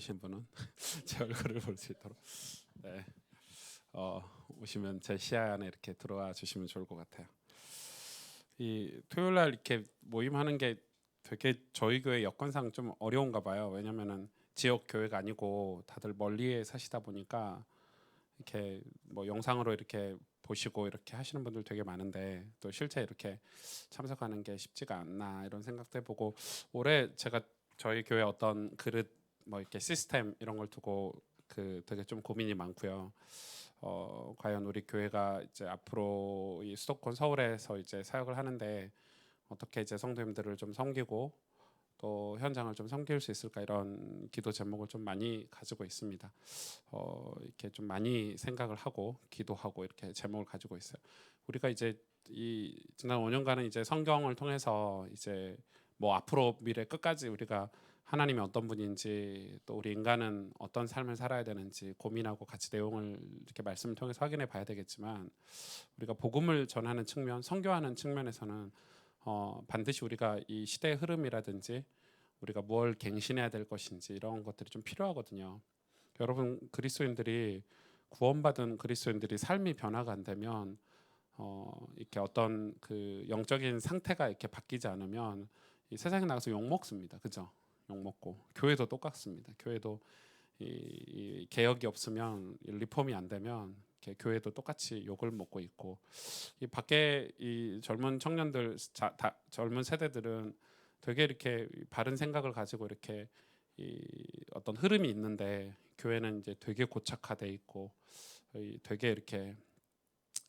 원하시는 분은 제 얼굴을 볼 수 있도록 네, 오시면 제 시야 안에 이렇게 들어와 주시면 좋을 것 같아요. 이 토요일 날 이렇게 모임하는 게 되게 저희 교회 여건상 좀 어려운가 봐요. 왜냐면은 지역 교회가 아니고 다들 멀리에 사시다 보니까 이렇게 뭐 영상으로 이렇게 보시고 이렇게 하시는 분들 되게 많은데 또 실제 이렇게 참석하는 게 쉽지가 않나 이런 생각도 해보고, 올해 제가 저희 교회 어떤 그릇 뭐 이렇게 시스템 이런 걸 두고 그 되게 좀 고민이 많고요. 과연 우리 교회가 이제 앞으로 이 수도권 서울에서 이제 사역을 하는데 어떻게 이제 성도님들을 좀 섬기고 또 현장을 좀 섬길 수 있을까, 이런 기도 제목을 좀 많이 가지고 있습니다. 이렇게 좀 많이 생각을 하고 기도하고 이렇게 제목을 가지고 있어요. 우리가 이제 이 지난 5년간은 이제 성경을 통해서 이제 뭐 앞으로 미래 끝까지 우리가 하나님이 어떤 분인지 또 우리 인간은 어떤 삶을 살아야 되는지 고민하고 같이 내용을 이렇게 말씀을 통해서 확인해 봐야 되겠지만, 우리가 복음을 전하는 측면, 선교하는 측면에서는 반드시 우리가 이 시대의 흐름이라든지 우리가 뭘 갱신해야 될 것인지 이런 것들이 좀 필요하거든요. 여러분, 그리스도인들이 구원받은 그리스도인들이 삶이 변화가 안 되면 이렇게 어떤 그 영적인 상태가 이렇게 바뀌지 않으면 이 세상에 나가서 욕 먹습니다. 그죠? 욕 먹고 교회도 똑같습니다. 교회도 이 개혁이 없으면, 리폼이 안 되면 이렇게 교회도 똑같이 욕을 먹고 있고, 이 밖에 이 젊은 청년들, 젊은 세대들은 되게 이렇게 바른 생각을 가지고 이렇게 이 어떤 흐름이 있는데, 교회는 이제 되게 고착화돼 있고 되게 이렇게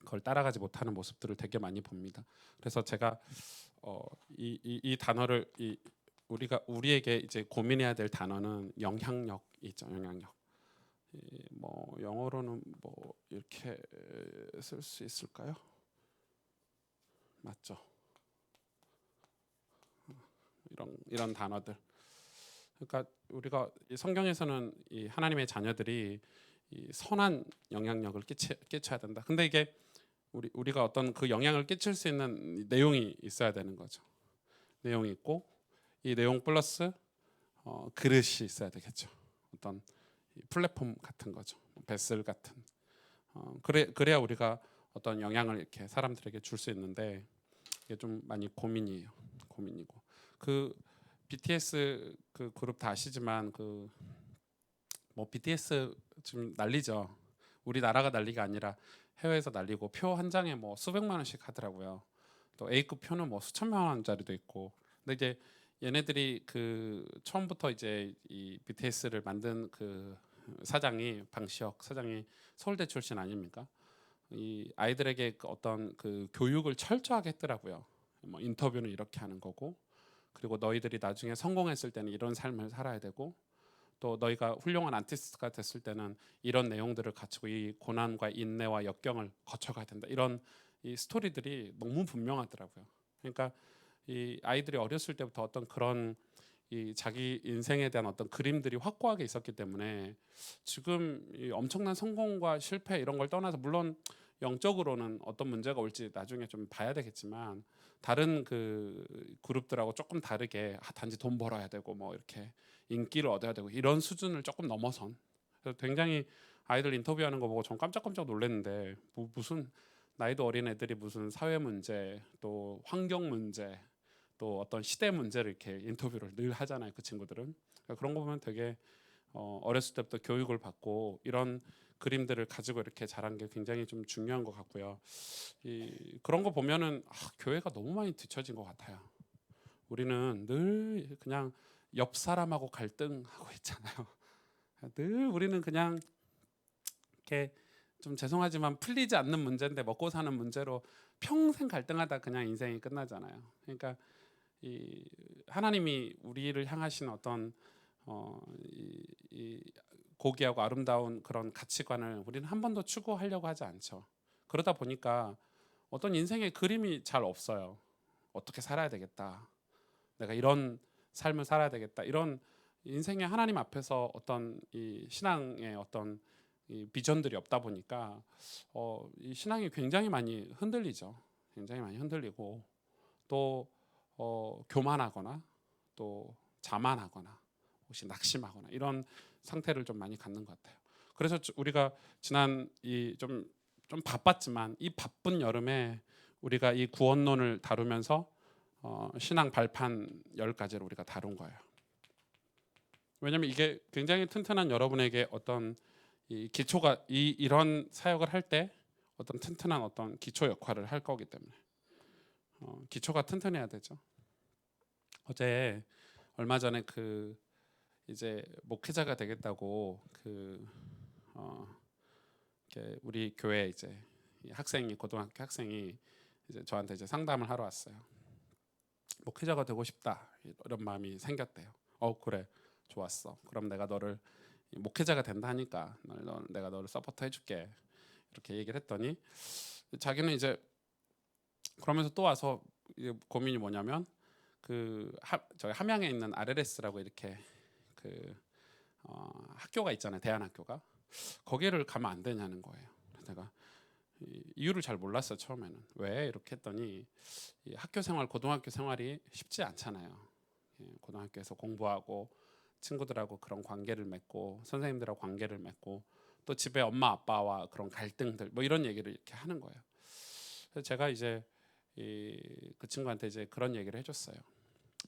그걸 따라가지 못하는 모습들을 되게 많이 봅니다. 그래서 제가 이 단어를 우리에게 이제 고민해야 될 단어는 영향력이죠. 영향력. 뭐 영어로는 뭐 이렇게 쓸 수 있을까요? 맞죠? 이런 단어들. 그러니까 우리가 이 성경에서는 이 하나님의 자녀들이 이 선한 영향력을 끼쳐야 된다. 근데 이게 우리가 어떤 그 영향을 끼칠 수 있는 내용이 있어야 되는 거죠. 내용이 있고, 이 내용 플러스 그릇이 있어야 되겠죠. 어떤 플랫폼 같은 거죠. 베슬 같은. 그래야 우리가 어떤 영향을 이렇게 사람들에게 줄 수 있는데, 이게 좀 많이 고민이에요. 고민이고. 그 BTS 그 그룹 다 아시지만 그 뭐 BTS 지금 난리죠. 우리나라가 난리가 아니라 해외에서 난리고, 표 한 장에 뭐 수백만 원씩 하더라고요. 또 A급 표는 뭐 수천만 원짜리도 있고. 근데 이제 얘네들이 그 처음부터 이제 이 BTS를 만든 그 사장이, 방시혁 사장이 서울대 출신 아닙니까? 이 아이들에게 그 어떤 그 교육을 철저하게 했더라고요. 뭐 인터뷰는 이렇게 하는 거고, 그리고 너희들이 나중에 성공했을 때는 이런 삶을 살아야 되고, 또 너희가 훌륭한 아티스트가 됐을 때는 이런 내용들을 갖추고 이 고난과 인내와 역경을 거쳐가야 된다. 이런 이 스토리들이 너무 분명하더라고요. 그러니까 이 아이들이 어렸을 때부터 어떤 그런 이 자기 인생에 대한 어떤 그림들이 확고하게 있었기 때문에 지금 이 엄청난 성공과 실패 이런 걸 떠나서, 물론 영적으로는 어떤 문제가 올지 나중에 좀 봐야 되겠지만, 다른 그 그룹들하고 조금 다르게 단지 돈 벌어야 되고 뭐 이렇게 인기를 얻어야 되고 이런 수준을 조금 넘어선, 그래서 굉장히 아이들 인터뷰하는 거 보고 전 깜짝깜짝 놀랐는데, 무슨 나이도 어린 애들이 무슨 사회 문제 또 환경 문제 또 어떤 시대 문제를 이렇게 인터뷰를 늘 하잖아요. 그 친구들은. 그러니까 그런 거 보면 되게 어렸을 때부터 교육을 받고 이런 그림들을 가지고 이렇게 자란 게 굉장히 좀 중요한 것 같고요. 그런 거 보면은 교회가 너무 많이 뒤처진 것 같아요. 우리는 늘 그냥 옆 사람하고 갈등하고 있잖아요. 늘 우리는 그냥 이렇게, 좀 죄송하지만 풀리지 않는 문제인데 먹고 사는 문제로 평생 갈등하다 그냥 인생이 끝나잖아요. 그러니까 이 하나님이 우리를 향하신 어떤 이 고귀하고 아름다운 그런 가치관을 우리는 한 번도 추구하려고 하지 않죠. 그러다 보니까 어떤 인생의 그림이 잘 없어요. 어떻게 살아야 되겠다. 내가 이런 삶을 살아야 되겠다. 이런 인생의 하나님 앞에서 어떤 이 신앙의 어떤 이 비전들이 없다 보니까 이 신앙이 굉장히 많이 흔들리죠. 굉장히 많이 흔들리고 또 교만하거나 또 자만하거나 혹시 낙심하거나 이런 상태를 좀 많이 갖는 것 같아요. 그래서 우리가 지난 이 좀 바빴지만 이 바쁜 여름에 우리가 이 구원론을 다루면서 신앙 발판 10가지를 우리가 다룬 거예요. 왜냐하면 이게 굉장히 튼튼한 여러분에게 어떤 이 기초가 이런 사역을 할 때 어떤 튼튼한 어떤 기초 역할을 할 거기 때문에 기초가 튼튼해야 되죠. 어제 얼마 전에 그 이제 목회자가 되겠다고 우리 교회 이제 학생이 고등학교 학생이 이제 저한테 이제 상담을 하러 왔어요. 목회자가 되고 싶다 이런 마음이 생겼대요. 그래 좋았어. 그럼 내가 너를 목회자가 된다 하니까 내가 너를 서포트 해줄게 이렇게 얘기를 했더니 자기는 이제 그러면서 또 와서 고민이 뭐냐면 저희 함양에 있는 RLS라고 이렇게 학교가 있잖아요. 대안학교가 거기를 가면 안 되냐는 거예요. 그래서 내가 이유를 잘 몰랐어요. 처음에는 왜 이렇게 했더니 이 학교 생활 고등학교 생활이 쉽지 않잖아요. 고등학교에서 공부하고 친구들하고 그런 관계를 맺고 선생님들하고 관계를 맺고 또 집에 엄마 아빠와 그런 갈등들 뭐 이런 얘기를 이렇게 하는 거예요. 그래서 제가 이제 그 친구한테 이제 그런 얘기를 해줬어요.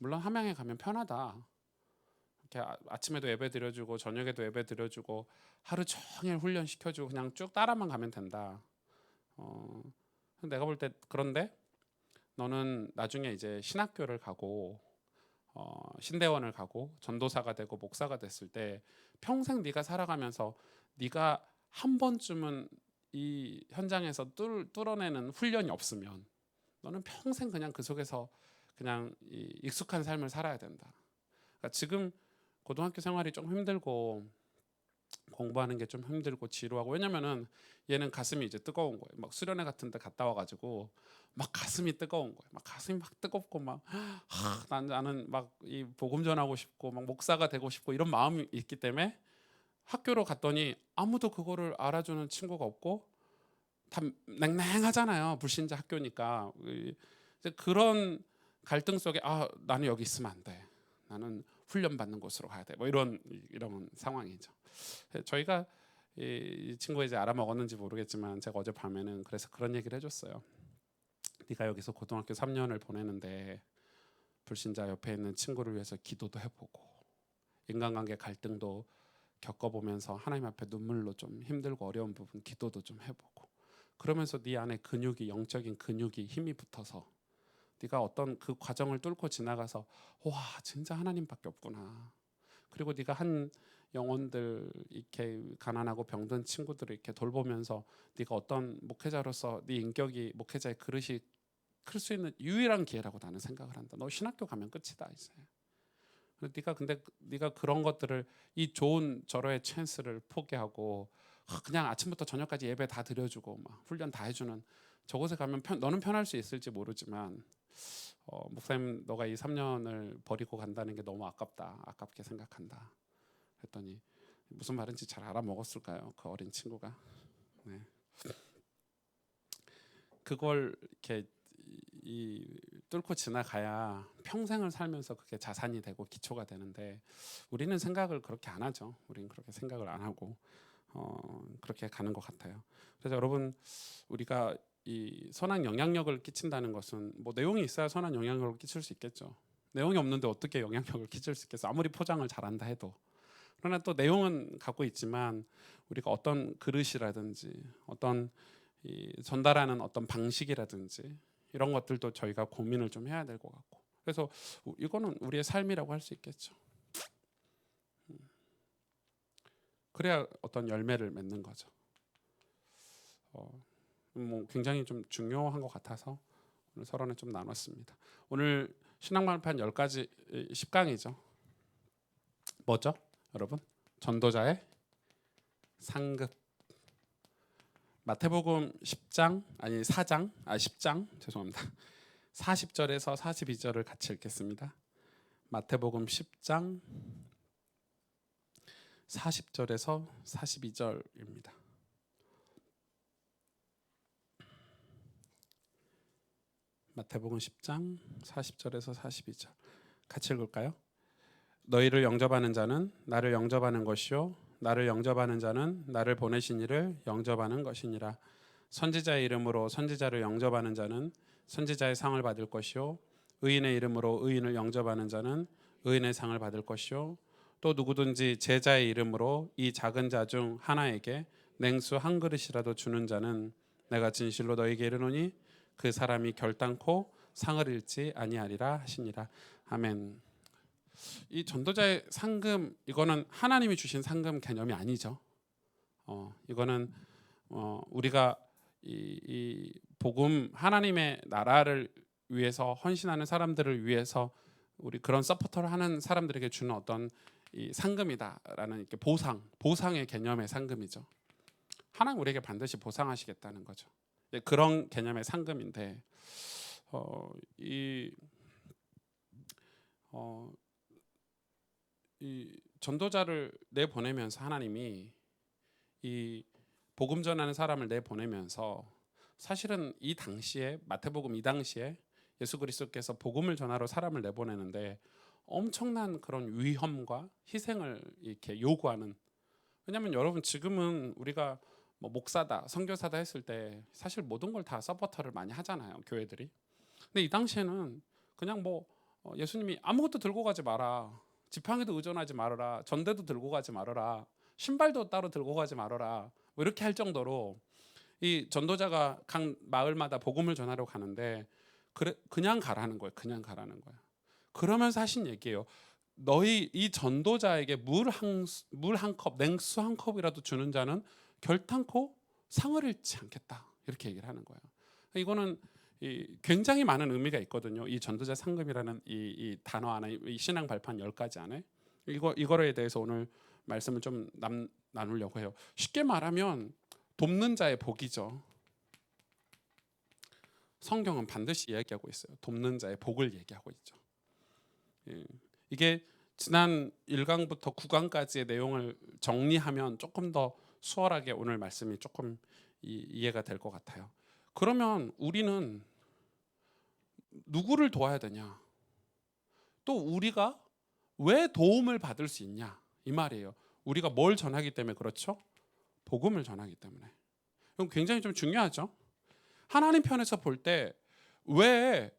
물론 함양에 가면 편하다. 이렇게 아침에도 예배 드려주고 저녁에도 예배 드려주고 하루 종일 훈련 시켜주고 그냥 쭉 따라만 가면 된다. 내가 볼 때 그런데 너는 나중에 이제 신학교를 가고 신대원을 가고 전도사가 되고 목사가 됐을 때 평생 네가 살아가면서 네가 한 번쯤은 이 현장에서 뚫어내는 훈련이 없으면 너는 평생 그냥 그 속에서 그냥 익숙한 삶을 살아야 된다. 그러니까 지금 고등학교 생활이 좀 힘들고 공부하는 게 좀 힘들고 지루하고 왜냐면은 얘는 가슴이 이제 뜨거운 거예요. 막 수련회 같은 데 갔다 와가지고 막 가슴이 뜨거운 거예요. 막 가슴이 막 뜨겁고 막 나는 막 이 복음 전하고 싶고 막 목사가 되고 싶고 이런 마음이 있기 때문에 학교로 갔더니 아무도 그거를 알아주는 친구가 없고 다 냉랭하잖아요. 불신자 학교니까 이제 그런 갈등 속에 나는 여기 있으면 안 돼. 나는 훈련 받는 곳으로 가야 돼. 뭐 이런 상황이죠. 저희가 이 친구가 이제 알아먹었는지 모르겠지만 제가 어젯밤에는 그래서 그런 얘기를 해줬어요. 네가 여기서 고등학교 3년을 보내는데 불신자 옆에 있는 친구를 위해서 기도도 해보고 인간관계 갈등도 겪어보면서 하나님 앞에 눈물로 좀 힘들고 어려운 부분 기도도 좀 해보고 그러면서 네 안에 근육이 영적인 근육이 힘이 붙어서 네가 어떤 그 과정을 뚫고 지나가서 와 진짜 하나님밖에 없구나. 그리고 네가 한 영혼들 이렇게 가난하고 병든 친구들을 이렇게 돌보면서 네가 어떤 목회자로서 네 인격이 목회자의 그릇이 클 수 있는 유일한 기회라고 나는 생각을 한다. 너 신학교 가면 끝이다 이제. 근데 네가 그런 것들을 이 좋은 절호의 찬스를 포기하고 그냥 아침부터 저녁까지 예배 다 드려주고 막 훈련 다 해주는 저곳에 가면 너는 편할 수 있을지 모르지만 목사님 너가 이 3년을 버리고 간다는 게 너무 아깝게 생각한다. 그랬더니 무슨 말인지 잘 알아먹었을까요? 그 어린 친구가. 네. 그걸 이렇게 뚫고 지나가야 평생을 살면서 그게 자산이 되고 기초가 되는데 우리는 생각을 그렇게 안 하죠. 우리는 그렇게 생각을 안 하고 그렇게 가는 것 같아요. 그래서 여러분 우리가 이 선한 영향력을 끼친다는 것은 뭐 내용이 있어야 선한 영향력을 끼칠 수 있겠죠. 내용이 없는데 어떻게 영향력을 끼칠 수 있겠어? 아무리 포장을 잘한다 해도. 그러나 또 내용은 갖고 있지만 우리가 어떤 그릇이라든지 어떤 전달하는 어떤 방식이라든지 이런 것들도 저희가 고민을 좀 해야 될 것 같고 그래서 이거는 우리의 삶이라고 할 수 있겠죠. 그래야 어떤 열매를 맺는 거죠. 뭐 굉장히 좀 중요한 것 같아서 오늘 서론에 좀 나눴습니다. 오늘 신앙말판 10가지 10강이죠. 뭐죠? 여러분 전도자의 상급 마태복음 10장 죄송합니다. 40절에서 42절을 같이 읽겠습니다. 마태복음 10장 40절에서 42절입니다. 마태복음 10장 40절에서 42절 같이 읽을까요? 너희를 영접하는 자는 나를 영접하는 것이요 나를 영접하는 자는 나를 보내신 이를 영접하는 것이니라. 선지자의 이름으로 선지자를 영접하는 자는 선지자의 상을 받을 것이요 의인의 이름으로 의인을 영접하는 자는 의인의 상을 받을 것이요 또 누구든지 제자의 이름으로 이 작은 자 중 하나에게 냉수 한 그릇이라도 주는 자는 내가 진실로 너희에게 이르노니 그 사람이 결단코 상을 잃지 아니하리라 하시니라. 아멘. 이 전도자의 상금, 이거는 하나님이 주신 상금 개념이 아니죠. 이거는 우리가 이 복음, 하나님의 나라를 위해서 헌신하는 사람들을 위해서 우리 그런 서포터를 하는 사람들에게 주는 어떤 이 상금이다라는 이렇게 보상의 개념의 상금이죠. 하나님 우리에게 반드시 보상하시겠다는 거죠. 그런 개념의 상금인데 이 전도자를 내 보내면서 하나님이 이 복음 전하는 사람을 내 보내면서 사실은 이 당시에 마태복음 이 당시에 예수 그리스도께서 복음을 전하러 사람을 내보내는데 엄청난 그런 위험과 희생을 이렇게 요구하는. 왜냐하면 여러분 지금은 우리가 뭐 목사다, 선교사다 했을 때 사실 모든 걸 다 서포터를 많이 하잖아요, 교회들이. 근데 이 당시에는 그냥 뭐 예수님이 아무것도 들고 가지 마라, 지팡이도 의존하지 말아라, 전대도 들고 가지 말아라, 신발도 따로 들고 가지 말아라, 뭐 이렇게 할 정도로 이 전도자가 각 마을마다 복음을 전하러 가는데 그냥 가라는 거예요. 그냥 가라는 거야. 그러면서 하신 얘기예요. 너희 이 전도자에게 물 한 컵, 냉수 한 컵이라도 주는 자는 결탄코 상을 잃지 않겠다. 이렇게 얘기를 하는 거예요. 이거는 굉장히 많은 의미가 있거든요. 이 전도자 상금이라는 이 단어 안에, 이 신앙 발판 10가지 안에 이거에 대해서 오늘 말씀을 좀 나누려고 해요. 쉽게 말하면 돕는 자의 복이죠. 성경은 반드시 이야기하고 있어요. 돕는 자의 복을 얘기하고 있죠. 이게 지난 1강부터 9강까지의 내용을 정리하면 조금 더 수월하게 오늘 말씀이 조금 이해가 될 것 같아요. 그러면 우리는 누구를 도와야 되냐? 또 우리가 왜 도움을 받을 수 있냐? 이 말이에요. 우리가 뭘 전하기 때문에 그렇죠? 복음을 전하기 때문에. 이건 굉장히 좀 중요하죠. 하나님 편에서 볼 때 왜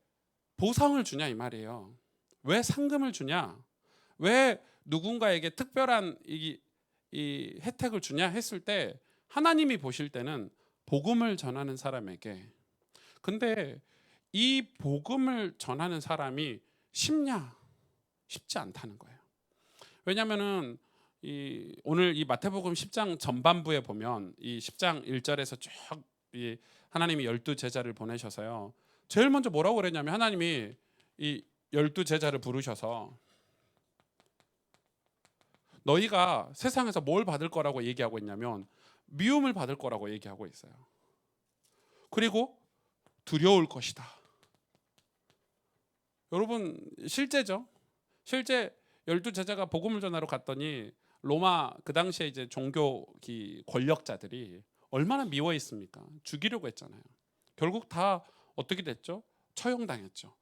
보상을 주냐 이 말이에요. 왜 상금을 주냐? 왜 누군가에게 특별한 이 혜택을 주냐 했을 때 하나님이 보실 때는 복음을 전하는 사람에게. 근데 이 복음을 전하는 사람이 쉽냐? 쉽지 않다는 거예요. 왜냐하면은 오늘 이 마태복음 10장 전반부에 보면 이 10장 1절에서 쭉 하나님이 12제자를 보내셔서요. 제일 먼저 뭐라고 그랬냐면 하나님이 이 12제자를 부르셔서 너희가 세상에서 뭘 받을 거라고 얘기하고 있냐면 미움을 받을 거라고 얘기하고 있어요. 그리고 두려울 것이다. 여러분 실제죠. 실제 12제자가 복음을 전하러 갔더니 로마 그 당시에 이제 종교 권력자들이 얼마나 미워했습니까? 죽이려고 했잖아요. 결국 다 어떻게 됐죠? 처형당했죠.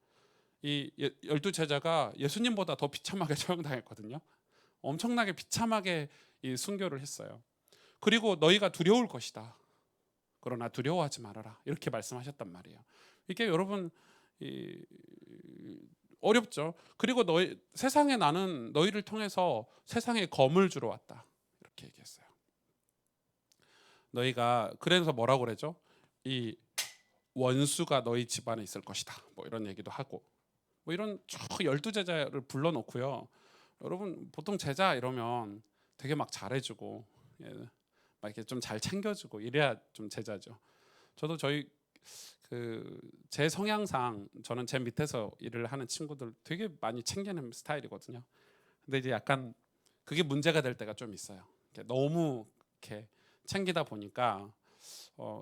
이 12제자가 예수님보다 더 비참하게 처형당했거든요. 엄청나게 비참하게 이 순교를 했어요. 그리고 너희가 두려울 것이다. 그러나 두려워하지 말아라. 이렇게 말씀하셨단 말이에요. 이게 여러분 어렵죠. 그리고 세상에 나는 너희를 통해서 세상에 검을 주러 왔다. 이렇게 얘기했어요. 너희가 그래서 뭐라고 그러죠? 이 원수가 너희 집안에 있을 것이다. 뭐 이런 얘기도 하고 뭐 이런 쭉 12제자를 불러놓고요. 여러분 보통 제자 이러면 되게 막 잘해주고 막 이렇게 좀 잘 챙겨주고 이래야 좀 제자죠. 저도 제 성향상 저는 제 밑에서 일을 하는 친구들 되게 많이 챙기는 스타일이거든요. 근데 이제 약간 그게 문제가 될 때가 좀 있어요. 너무 이렇게 챙기다 보니까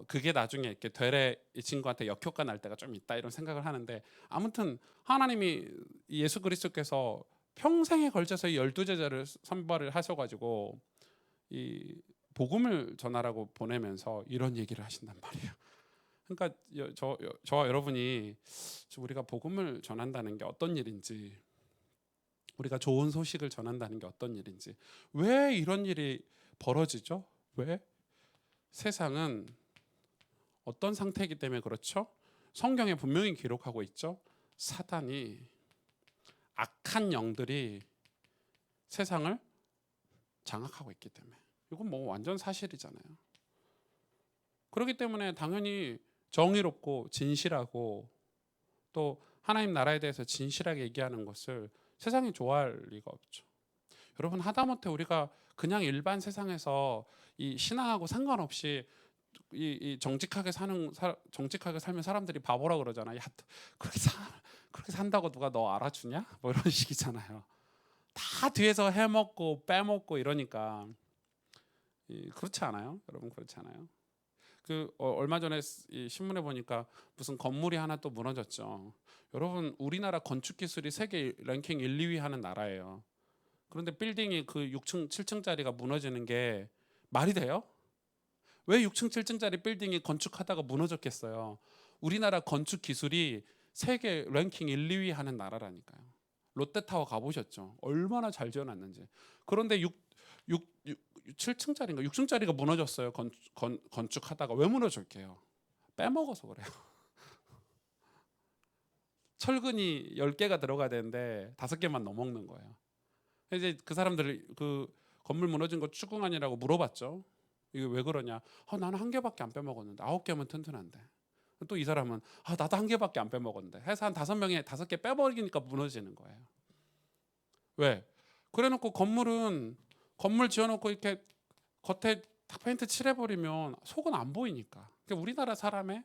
그게 나중에 이렇게 되레 이 친구한테 역효과 날 때가 좀 있다 이런 생각을 하는데 아무튼 하나님이 예수 그리스도께서 평생에 걸쳐서 이 12제자를 선발을 하셔가지고 이 복음을 전하라고 보내면서 이런 얘기를 하신단 말이에요. 그러니까 저와 여러분이 우리가 복음을 전한다는 게 어떤 일인지 우리가 좋은 소식을 전한다는 게 어떤 일인지, 왜 이런 일이 벌어지죠? 왜? 세상은 어떤 상태이기 때문에 그렇죠? 성경에 분명히 기록하고 있죠. 사단이, 악한 영들이 세상을 장악하고 있기 때문에. 이건 뭐 완전 사실이잖아요. 그렇기 때문에 당연히 정의롭고 진실하고 또 하나님 나라에 대해서 진실하게 얘기하는 것을 세상이 좋아할 리가 없죠. 여러분, 하다못해 우리가 그냥 일반 세상에서 이 신앙하고 상관없이 이 정직하게 살면 사람들이 바보라 그러잖아. 야, 그렇게 산다고 누가 너 알아주냐? 뭐 이런 식이잖아요. 다 뒤에서 해먹고 빼먹고 이러니까. 그렇지 않아요? 여러분, 그렇지 않아요? 얼마 전에 이 신문에 보니까 무슨 건물이 하나 또 무너졌죠. 여러분, 우리나라 건축 기술이 세계 랭킹 1, 2위 하는 나라예요. 그런데 빌딩이 그 6층, 7층짜리가 무너지는 게 말이 돼요? 왜 6층, 7층짜리 빌딩이 건축하다가 무너졌겠어요? 우리나라 건축 기술이 세계 랭킹 1, 2위 하는 나라라니까요. 롯데타워 가보셨죠? 얼마나 잘 지어놨는지. 그런데 7층짜리인가 6층짜리가 무너졌어요. 건축하다가. 왜 무너졌게요? 빼먹어서 그래요. 철근이 10개가 들어가야 되는데 5개만 넣어먹는 거예요. 이제 그 사람들 그 건물 무너진 거 추궁하느라고 물어봤죠. 이게 왜 그러냐? 나는 1개밖에 안 빼먹었는데 9개면 튼튼한데. 또 이 사람은 나도 1개밖에 안 빼먹었는데. 해서 한 5명이 5개 빼버리니까 무너지는 거예요. 왜? 그래놓고 건물 지어놓고 이렇게 겉에 딱 페인트 칠해버리면 속은 안 보이니까. 그러니까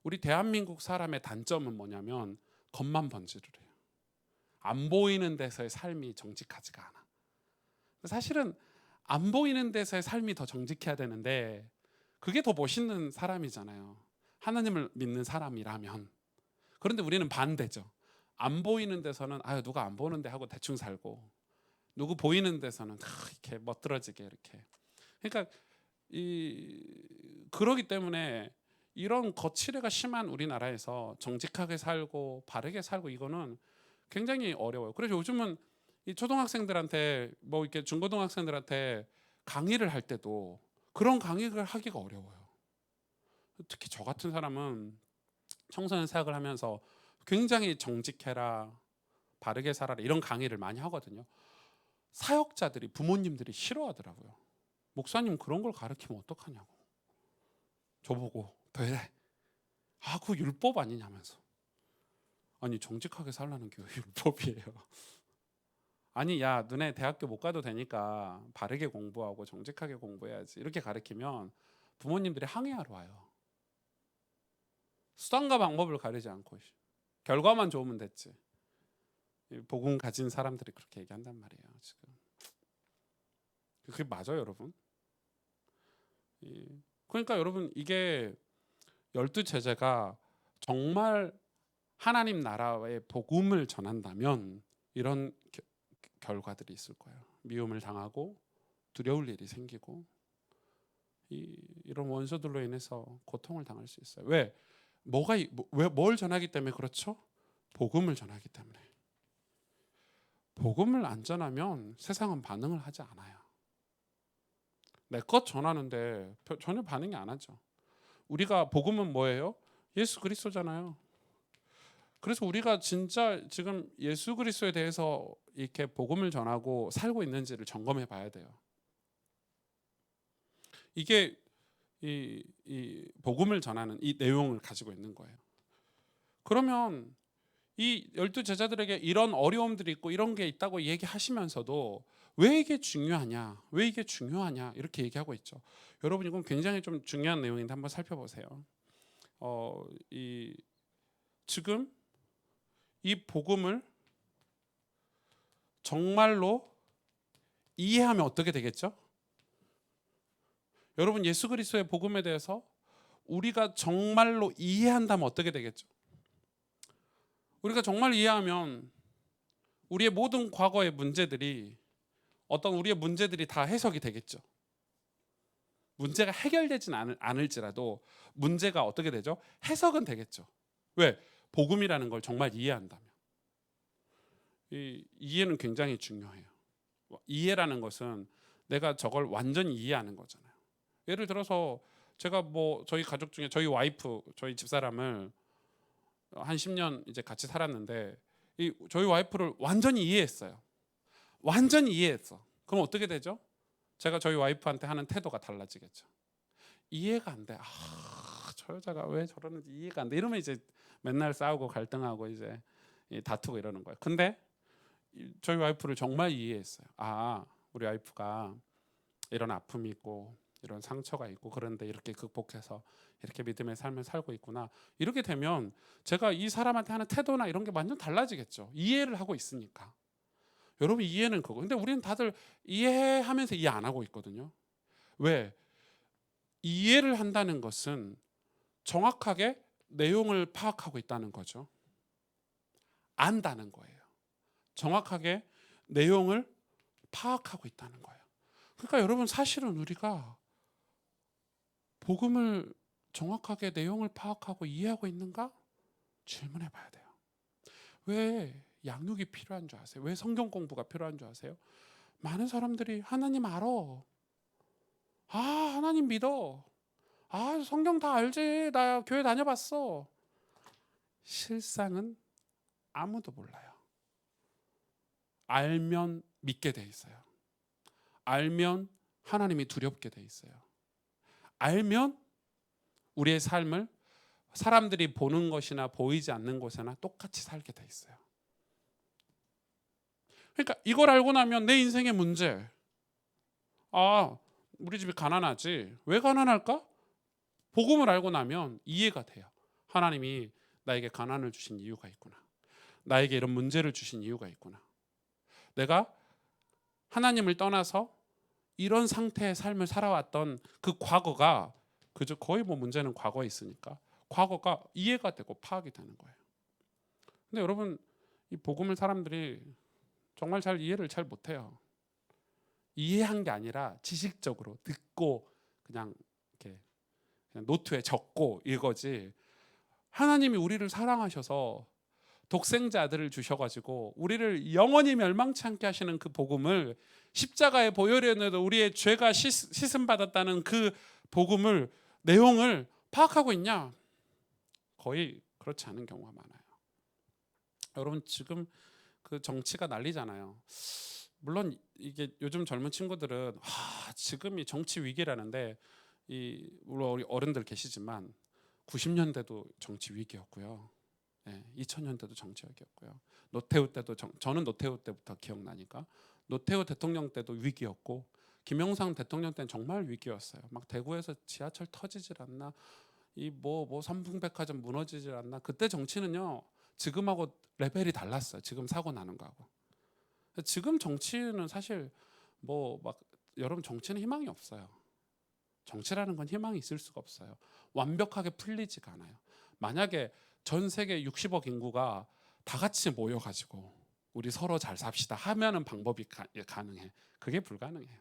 우리 대한민국 사람의 단점은 뭐냐면 겉만 번지르 해요. 안 보이는 데서의 삶이 정직하지가 않아. 사실은 안 보이는 데서의 삶이 더 정직해야 되는데 그게 더 멋있는 사람이잖아요. 하나님을 믿는 사람이라면. 그런데 우리는 반대죠. 안 보이는 데서는 누가 안 보는데 하고 대충 살고, 누구 보이는 데서는 이렇게 멋들어지게 이렇게. 그러니까 그러기 때문에 이런 거칠애가 심한 우리나라에서 정직하게 살고 바르게 살고 이거는 굉장히 어려워요. 그래서 요즘은 이 초등학생들한테 뭐 이렇게 중고등학생들한테 강의를 할 때도 그런 강의를 하기가 어려워요. 특히 저 같은 사람은 청소년 사역을 하면서 굉장히 정직해라, 바르게 살아라 이런 강의를 많이 하거든요. 사역자들이, 부모님들이 싫어하더라고요. 목사님 그런 걸 가르치면 어떡하냐고. 저보고 왜? 그거 율법 아니냐면서. 아니, 정직하게 살라는 게 율법이에요. 아니, 야, 너네 대학교 못 가도 되니까 바르게 공부하고 정직하게 공부해야지. 이렇게 가르치면 부모님들이 항의하러 와요. 수단과 방법을 가리지 않고 결과만 좋으면 됐지. 복음 가진 사람들이 그렇게 얘기한단 말이에요. 지금 그게 맞아요, 여러분. 그러니까 여러분, 이게 12제자가 정말 하나님 나라의 복음을 전한다면 이런 결과들이 있을 거예요. 미움을 당하고 두려울 일이 생기고 이런 원수들로 인해서 고통을 당할 수 있어요. 왜? 뭘 전하기 때문에 그렇죠? 복음을 전하기 때문에. 복음을 안 전하면 세상은 반응을 하지 않아요. 내 것 전하는데 전혀 반응이 안 하죠. 우리가 복음은 뭐예요? 예수 그리스도잖아요. 그래서 우리가 진짜 지금 예수 그리스도에 대해서 이렇게 복음을 전하고 살고 있는지를 점검해 봐야 돼요. 이게 이 복음을 전하는 이 내용을 가지고 있는 거예요. 그러면 이 12제자들에게 이런 어려움들이 있고 이런 게 있다고 얘기하시면서도 왜 이게 중요하냐? 왜 이게 중요하냐? 이렇게 얘기하고 있죠. 여러분, 이건 굉장히 좀 중요한 내용인데 한번 살펴보세요. 지금 이 복음을 정말로 이해하면 어떻게 되겠죠? 여러분, 예수 그리스도의 복음에 대해서 우리가 정말로 이해한다면 어떻게 되겠죠? 우리가 정말 이해하면 우리의 모든 과거의 문제들이 우리의 문제들이 다 해석이 되겠죠. 문제가 해결되진 않을지라도 문제가 어떻게 되죠? 해석은 되겠죠. 왜? 복음이라는 걸 정말 이해한다면. 이 이해는 굉장히 중요해요. 이해라는 것은 내가 저걸 완전히 이해하는 거잖아요. 예를 들어서 제가 뭐 저희 가족 중에 저희 와이프, 저희 집사람을 한 10년 이제 같이 살았는데 이 저희 와이프를 완전히 이해했어요. 완전히 이해했어. 그럼 어떻게 되죠? 제가 저희 와이프한테 하는 태도가 달라지겠죠. 이해가 안 돼. 저 여자가 왜 저러는지 이해가 안 돼. 이러면 이제 맨날 싸우고 갈등하고 이제 다투고 이러는 거예요. 근데 저희 와이프를 정말 이해했어요. 우리 와이프가 이런 아픔이 있고 이런 상처가 있고 그런데 이렇게 극복해서 이렇게 믿음의 삶을 살고 있구나. 이렇게 되면 제가 이 사람한테 하는 태도나 이런 게 완전 달라지겠죠. 이해를 하고 있으니까. 여러분 이해는 그거. 근데 우리는 다들 이해하면서 이해 안 하고 있거든요. 왜? 이해를 한다는 것은 정확하게 내용을 파악하고 있다는 거죠. 안다는 거예요. 정확하게 내용을 파악하고 있다는 거예요. 그러니까 여러분 사실은 우리가 복음을 정확하게 내용을 파악하고 이해하고 있는가? 질문해 봐야 돼요. 왜 양육이 필요한 줄 아세요? 왜 성경 공부가 필요한 줄 아세요? 많은 사람들이 하나님 알아. 하나님 믿어. 성경 다 알지. 나 교회 다녀봤어. 실상은 아무도 몰라요. 알면 믿게 돼 있어요. 알면 하나님이 두렵게 돼 있어요. 알면 우리의 삶을 사람들이 보는 것이나 보이지 않는 곳에나 똑같이 살게 돼 있어요. 그러니까 이걸 알고 나면 내 인생의 문제. 우리 집이 가난하지. 왜 가난할까? 복음을 알고 나면 이해가 돼요. 하나님이 나에게 가난을 주신 이유가 있구나. 나에게 이런 문제를 주신 이유가 있구나. 내가 하나님을 떠나서 이런 상태의 삶을 살아왔던 그 과거가 그저 거의 뭐 문제는 과거에 있으니까 과거가 이해가 되고 파악이 되는 거예요. 근데 여러분 이 복음을 사람들이 정말 잘 이해를 잘 못해요. 이해한 게 아니라 지식적으로 듣고 그냥 이렇게 그냥 노트에 적고 이거지. 하나님이 우리를 사랑하셔서 독생자 아들을 주셔가지고 우리를 영원히 멸망치 않게 하시는 그 복음을 십자가의 보혈에도 우리의 죄가 씻음 받았다는 그 복음을 내용을 파악하고 있냐? 거의 그렇지 않은 경우가 많아요. 여러분 지금 그 정치가 난리잖아요. 물론 이게 요즘 젊은 친구들은 지금이 정치 위기라는데 물론 우리 어른들 계시지만 90년대도 정치 위기였고요. 2000년대도 정치 위기였고요. 노태우 때도 저는 노태우 때부터 기억나니까 노태우 대통령 때도 위기였고 김영삼 대통령 때는 정말 위기였어요. 막 대구에서 지하철 터지질 않나 뭐 삼풍백화점 무너지질 않나. 그때 정치는요 지금하고 레벨이 달랐어요. 지금 사고 나는 거하고. 지금 정치는 사실 막 여러분 정치는 희망이 없어요. 정치라는 건 희망이 있을 수가 없어요. 완벽하게 풀리지가 않아요. 만약에 전 세계 60억 인구가 다 같이 모여가지고 우리 서로 잘 삽시다 하면은 방법이 가능해. 그게 불가능해요.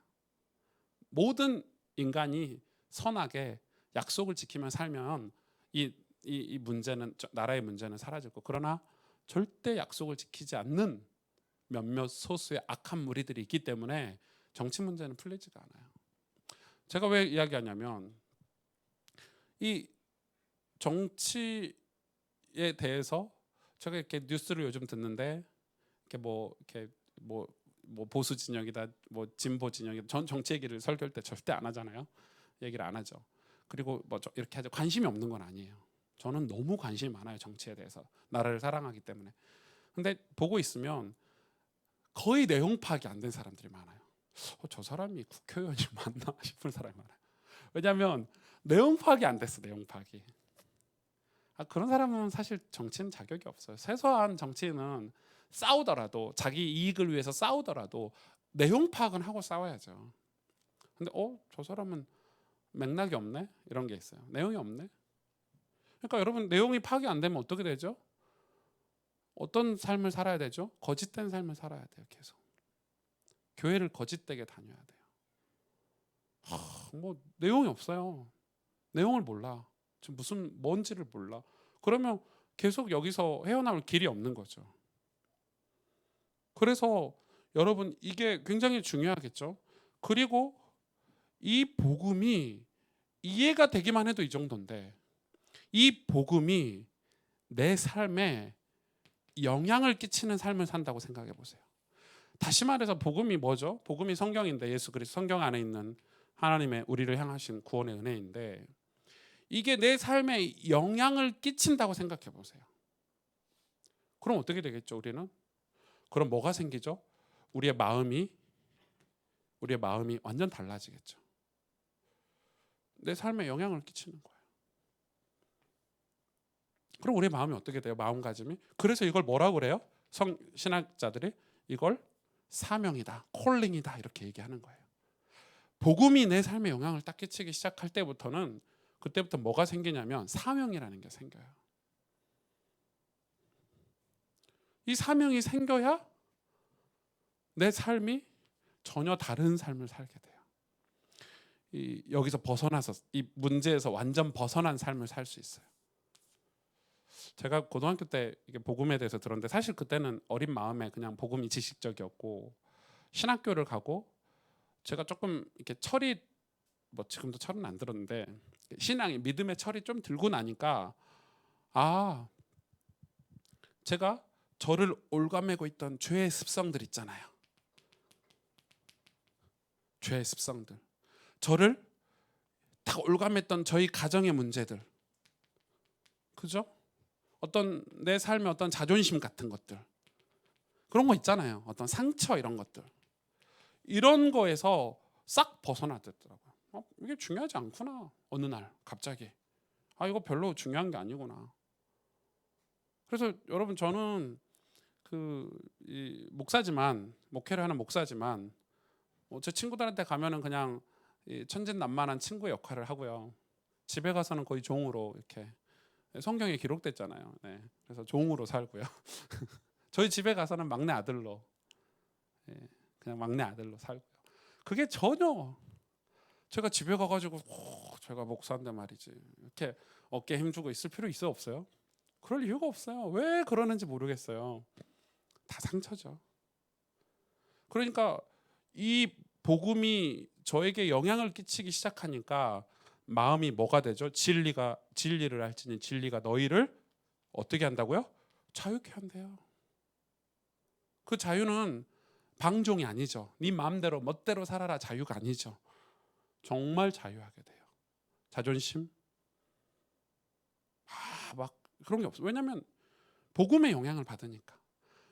모든 인간이 선하게 약속을 지키며 살면 이 문제는 나라의 문제는 사라질 거고 그러나 절대 약속을 지키지 않는 몇몇 소수의 악한 무리들이 있기 때문에 정치 문제는 풀리지가 않아요. 제가 왜 이야기하냐면 이 정치에 대해서 제가 이렇게 뉴스를 요즘 듣는데 이렇게 뭐 보수 진영이다, 뭐 진보 진영이다. 전 정치 얘기를 설교할 때 절대 안 하잖아요. 얘기를 안 하죠. 그리고 이렇게 하죠. 관심이 없는 건 아니에요. 저는 너무 관심이 많아요. 정치에 대해서. 나라를 사랑하기 때문에. 근데 보고 있으면 거의 내용 파악이 안 된 사람들이 많아요. 저 사람이 국회의원이 맞나 싶은 사람이 많아요. 왜냐하면 내용 파악이 안 됐어. 내용 파악이. 그런 사람은 사실 정치는 자격이 없어요. 세소한 정치인은 싸우더라도 자기 이익을 위해서 싸우더라도 내용 파악은 하고 싸워야죠. 근데 저 사람은 맥락이 없네? 이런 게 있어요. 내용이 없네? 그러니까 여러분 내용이 파악이 안 되면 어떻게 되죠? 어떤 삶을 살아야 되죠? 거짓된 삶을 살아야 돼요. 계속. 교회를 거짓되게 다녀야 돼요. 내용이 없어요. 내용을 몰라. 지금 뭔지를 몰라. 그러면 계속 여기서 헤어나올 길이 없는 거죠. 그래서 여러분 이게 굉장히 중요하겠죠. 그리고 이 복음이 이해가 되기만 해도 이 정도인데 이 복음이 내 삶에 영향을 끼치는 삶을 산다고 생각해 보세요. 다시 말해서 복음이 뭐죠? 복음이 성경인데 예수 그리스도 성경 안에 있는 하나님의 우리를 향하신 구원의 은혜인데 이게 내 삶에 영향을 끼친다고 생각해 보세요. 그럼 어떻게 되겠죠? 우리는? 그럼 뭐가 생기죠? 우리의 마음이 완전 달라지겠죠. 내 삶에 영향을 끼치는 거예요. 그럼 우리의 마음이 어떻게 돼요? 마음가짐이. 그래서 이걸 뭐라고 그래요? 신학자들이 이걸 사명이다, 콜링이다 이렇게 얘기하는 거예요. 복음이 내 삶에 영향을 딱 끼치기 시작할 때부터는 그때부터 뭐가 생기냐면 사명이라는 게 생겨요. 이 사명이 생겨야 내 삶이 전혀 다른 삶을 살게 돼요. 여기서 벗어나서 이 문제에서 완전 벗어난 삶을 살 수 있어요. 제가 고등학교 때 이게 복음에 대해서 들었는데 사실 그때는 어린 마음에 그냥 복음이 지식적이었고 신학교를 가고 제가 조금 이렇게 철이 뭐 지금도 철은 안 들었는데 신앙이 믿음의 철이 좀 들고 나니까 제가 저를 올가매고 있던 죄의 습성들 있잖아요. 죄의 습성들. 저를 다 올가맸던 저희 가정의 문제들. 그죠? 어떤 내 삶의 어떤 자존심 같은 것들. 그런 거 있잖아요. 어떤 상처 이런 것들. 이런 거에서 싹 벗어나더라고요. 이게 중요하지 않구나. 어느 날 갑자기. 이거 별로 중요한 게 아니구나. 그래서 여러분 저는 이 목사지만 목회를 하는 목사지만 제 친구들한테 가면은 그냥 천진난만한 친구 역할을 하고요. 집에 가서는 거의 종으로 이렇게 성경에 기록됐잖아요. 네. 그래서 종으로 살고요. 저희 집에 가서는 막내 아들로 그냥 막내 아들로 살고요. 그게 전혀 제가 집에 가가지고 제가 목사인데 말이지 이렇게 어깨에 힘주고 있을 필요 있어요 없어요? 그럴 이유가 없어요. 왜 그러는지 모르겠어요. 다 상처죠. 그러니까 이 복음이 저에게 영향을 끼치기 시작하니까 마음이 뭐가 되죠? 진리를 알지니 진리가 너희를 어떻게 한다고요? 자유케 한대요. 그 자유는 방종이 아니죠. 네 마음대로 멋대로 살아라 자유가 아니죠. 정말 자유하게 돼요. 자존심 막 그런 게 없어요. 왜냐하면 복음의 영향을 받으니까.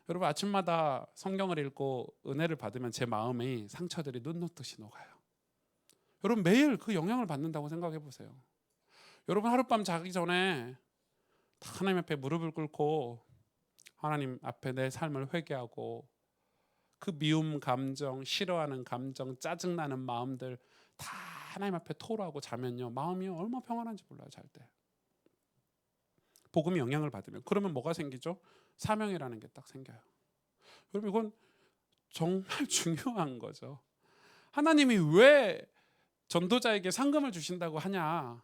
여러분 아침마다 성경을 읽고 은혜를 받으면 제 마음의 상처들이 눈놓듯이 녹아요. 여러분 매일 그 영향을 받는다고 생각해 보세요. 여러분 하룻밤 자기 전에 하나님 앞에 무릎을 꿇고 하나님 앞에 내 삶을 회개하고 그 미움 감정, 싫어하는 감정, 짜증나는 마음들 다 하나님 앞에 토로하고 자면요 마음이 얼마나 평안한지 몰라요. 잘 때 복음이 영향을 받으면 그러면 뭐가 생기죠? 사명이라는 게 딱 생겨요. 여러분 이건 정말 중요한 거죠. 하나님이 왜 전도자에게 상금을 주신다고 하냐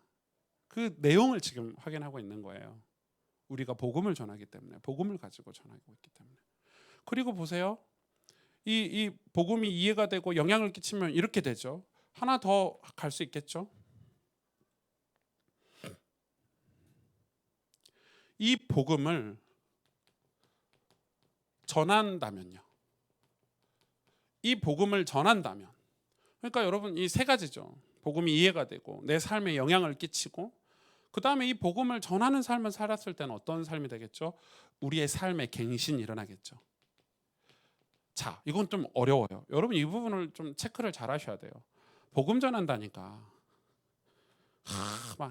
그 내용을 지금 확인하고 있는 거예요. 우리가 복음을 전하기 때문에 복음을 가지고 전하고 있기 때문에. 그리고 보세요. 이 복음이 이해가 되고 영향을 끼치면 이렇게 되죠. 하나 더 갈 수 있겠죠. 이 복음을 전한다면요. 이 복음을 전한다면 그러니까 여러분 이 세 가지죠. 복음이 이해가 되고 내 삶에 영향을 끼치고 그 다음에 이 복음을 전하는 삶을 살았을 때는 어떤 삶이 되겠죠? 우리의 삶에 갱신이 일어나겠죠. 자, 이건 좀 어려워요. 여러분 이 부분을 좀 체크를 잘 하셔야 돼요. 복음 전한다니까.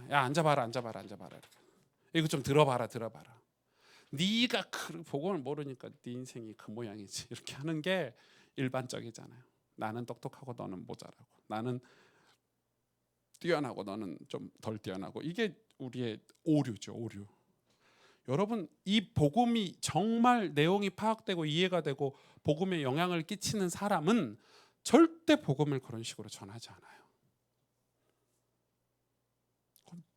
야 앉아봐라. 이거 좀 들어봐라. 네가 그 복음을 모르니까 네 인생이 그 모양이지. 이렇게 하는 게 일반적이잖아요. 나는 똑똑하고 너는 모자라고. 나는 뛰어나고 너는 좀 덜 뛰어나고. 이게 우리의 오류죠. 오류. 여러분 이 복음이 정말 내용이 파악되고 이해가 되고 복음에 영향을 끼치는 사람은 절대 복음을 그런 식으로 전하지 않아요.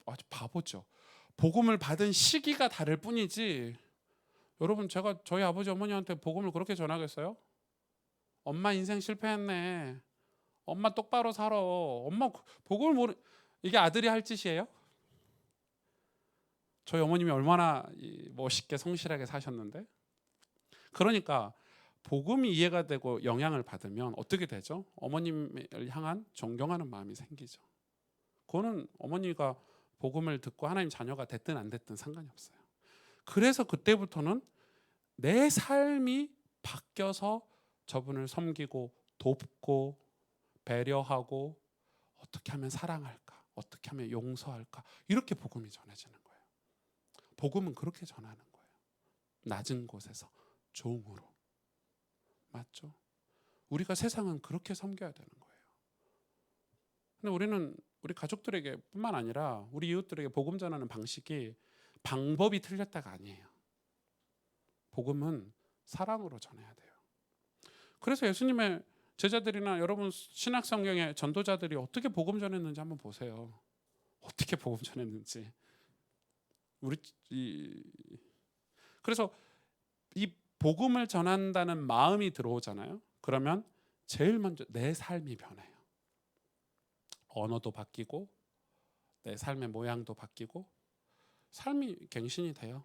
아주 바보죠. 복음을 받은 시기가 다를 뿐이지. 여러분 제가 저희 아버지 어머니한테 복음을 그렇게 전하겠어요? 엄마 인생 실패했네. 엄마 똑바로 살아. 엄마 복음을 모르. 이게 아들이 할 짓이에요? 저희 어머님이 얼마나 멋있게 성실하게 사셨는데. 그러니까 복음이 이해가 되고 영향을 받으면 어떻게 되죠? 어머님을 향한 존경하는 마음이 생기죠. 그거는 어머니가 복음을 듣고 하나님 자녀가 됐든 안 됐든 상관이 없어요. 그래서 그때부터는 내 삶이 바뀌어서 저분을 섬기고 돕고 배려하고 어떻게 하면 사랑할까? 어떻게 하면 용서할까? 이렇게 복음이 전해지는 거예요. 복음은 그렇게 전하는 거예요. 낮은 곳에서 종으로. 맞죠? 우리가 세상은 그렇게 섬겨야 되는 거예요. 근데 우리는 우리 가족들에게 뿐만 아니라 우리 이웃들에게 복음 전하는 방식이 방법이 틀렸다가 아니에요. 복음은 사랑으로 전해야 돼요. 그래서 예수님의 제자들이나 여러분 신약 성경의 전도자들이 어떻게 복음 전했는지 한번 보세요. 어떻게 복음 전했는지. 그래서 이 복음을 전한다는 마음이 들어오잖아요. 그러면 제일 먼저 내 삶이 변해요. 언어도 바뀌고 내 삶의 모양도 바뀌고 삶이 갱신이 돼요.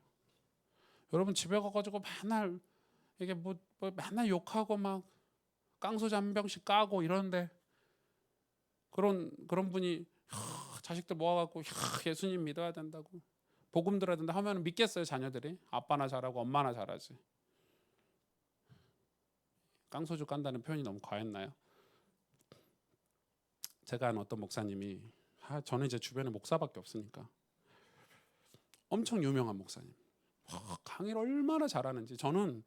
여러분 집에 가가지고 맨날 이게 뭐 맨날 욕하고 막 깡소주 한 병씩 까고 이러는데 그런 분이 자식들 모아갖고 예수님 믿어야 된다고 복음 들어야 된다 하면 믿겠어요? 자녀들이? 아빠나 잘하고 엄마나 잘하지. 깡소주 깐다는 표현이 너무 과했나요? 제가 아는 어떤 목사님이 저는 이제 주변에 목사밖에 없으니까 엄청 유명한 목사님. 강의를 얼마나 잘하는지. 저는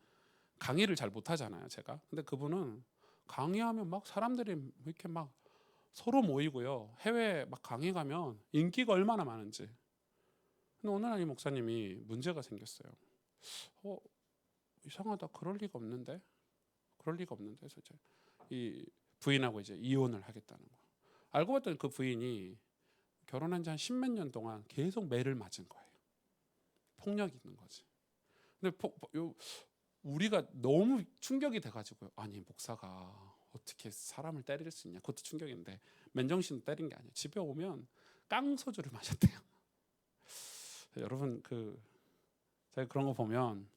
강의를 잘 못하잖아요, 제가. 근데 그분은 강의하면 막 사람들이 이렇게 막 서로 모이고요. 해외 막 강의 가면 인기가 얼마나 많은지. 근데 어느 날 이 목사님이 문제가 생겼어요. 이상하다. 그럴 리가 없는데. 그래서 이제 이 부인하고 이제 이혼을 하겠다는 거. 알고 봤더니 그 부인이 결혼한 지 한 십몇 년 동안 계속 매를 맞은 거예요. 폭력이 있는 거지. 근데 우리가 너무 충격이 돼가지고요. 아니 목사가 어떻게 사람을 때릴 수 있냐. 그것도 충격인데 맨정신 때린 게 아니에요. 집에 오면 깡소주를 마셨대요. 여러분 제가 그런 거 보면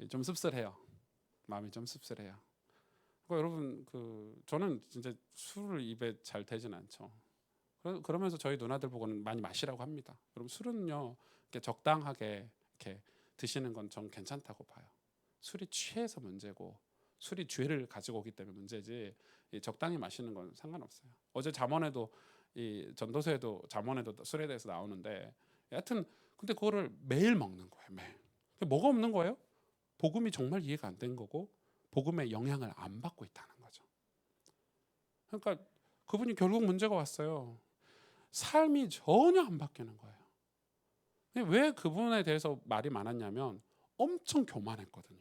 좀 씁쓸해요. 마음이 좀 씁쓸해요. 여러분 저는 진짜 술을 입에 잘 대진 않죠. 그러면서 저희 누나들 보고는 많이 마시라고 합니다. 여러분 술은요 이렇게 적당하게 이렇게 드시는 건 전 괜찮다고 봐요. 술이 취해서 문제고 술이 죄를 가지고 오기 때문에 문제지 적당히 마시는 건 상관없어요. 어제 잠언에도 이 전도서에도 잠언에도 술에 대해서 나오는데 여하튼 근데 그거를 매일 먹는 거예요. 매일. 뭐가 없는 거예요? 복음이 정말 이해가 안 된 거고 복음의 영향을 안 받고 있다는 거죠. 그러니까 그분이 결국 문제가 왔어요. 삶이 전혀 안 바뀌는 거예요. 왜 그분에 대해서 말이 많았냐면 엄청 교만했거든요.